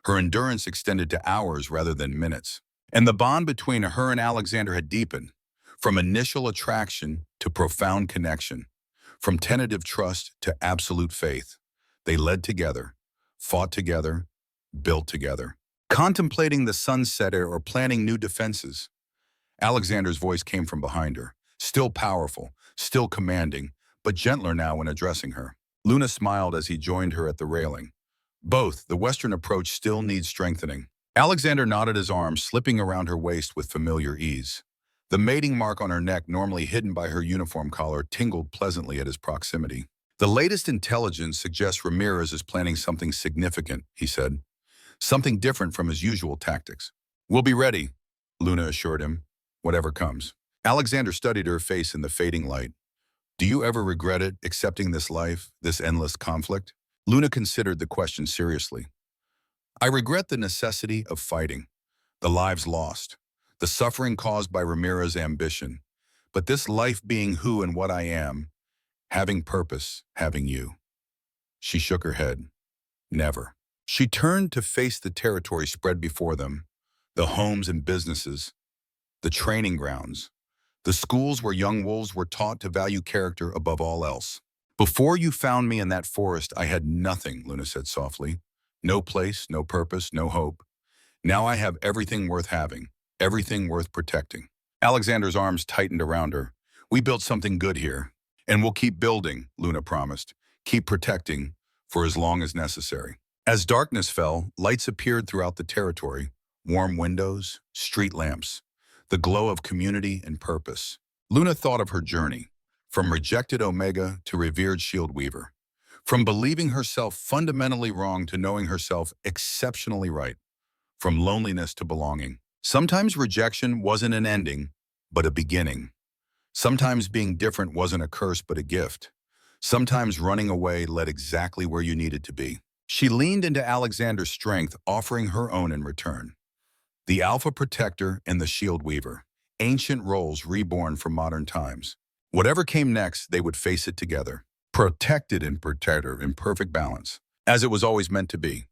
her endurance extended to hours rather than minutes. And the bond between her and Alexander had deepened, from initial attraction to profound connection, from tentative trust to absolute faith. They led together, fought together, built together. Contemplating the sunset or planning new defenses, Alexander's voice came from behind her, still powerful, still commanding, but gentler now when addressing her. Luna smiled as he joined her at the railing. Both, the Western approach still needs strengthening. Alexander nodded his arm, slipping around her waist with familiar ease. The mating mark on her neck, normally hidden by her uniform collar, tingled pleasantly at his proximity. The latest intelligence suggests Ramirez is planning something significant, he said. Something different from his usual tactics. We'll be ready, Luna assured him, whatever comes. Alexander studied her face in the fading light. Do you ever regret it, accepting this life, this endless conflict? Luna considered the question seriously. I regret the necessity of fighting, the lives lost, the suffering caused by Ramirez's ambition, but this life being who and what I am, having purpose, having you. She shook her head. Never. She turned to face the territory spread before them, the homes and businesses, the training grounds, the schools where young wolves were taught to value character above all else. Before you found me in that forest, I had nothing, Luna said softly. No place, no purpose, no hope. Now I have everything worth having, everything worth protecting. Alexander's arms tightened around her. We built something good here, and we'll keep building, Luna promised. Keep protecting for as long as necessary. As darkness fell, lights appeared throughout the territory, warm windows, street lamps, the glow of community and purpose. Luna thought of her journey, from rejected Omega to revered Shield Weaver, from believing herself fundamentally wrong to knowing herself exceptionally right, from loneliness to belonging. Sometimes rejection wasn't an ending, but a beginning. Sometimes being different wasn't a curse, but a gift. Sometimes running away led exactly where you needed to be. She leaned into Alexander's strength, offering her own in return. The Alpha Protector and the Shield Weaver, ancient roles reborn for modern times. Whatever came next, they would face it together, protected and protector in perfect balance, as it was always meant to be.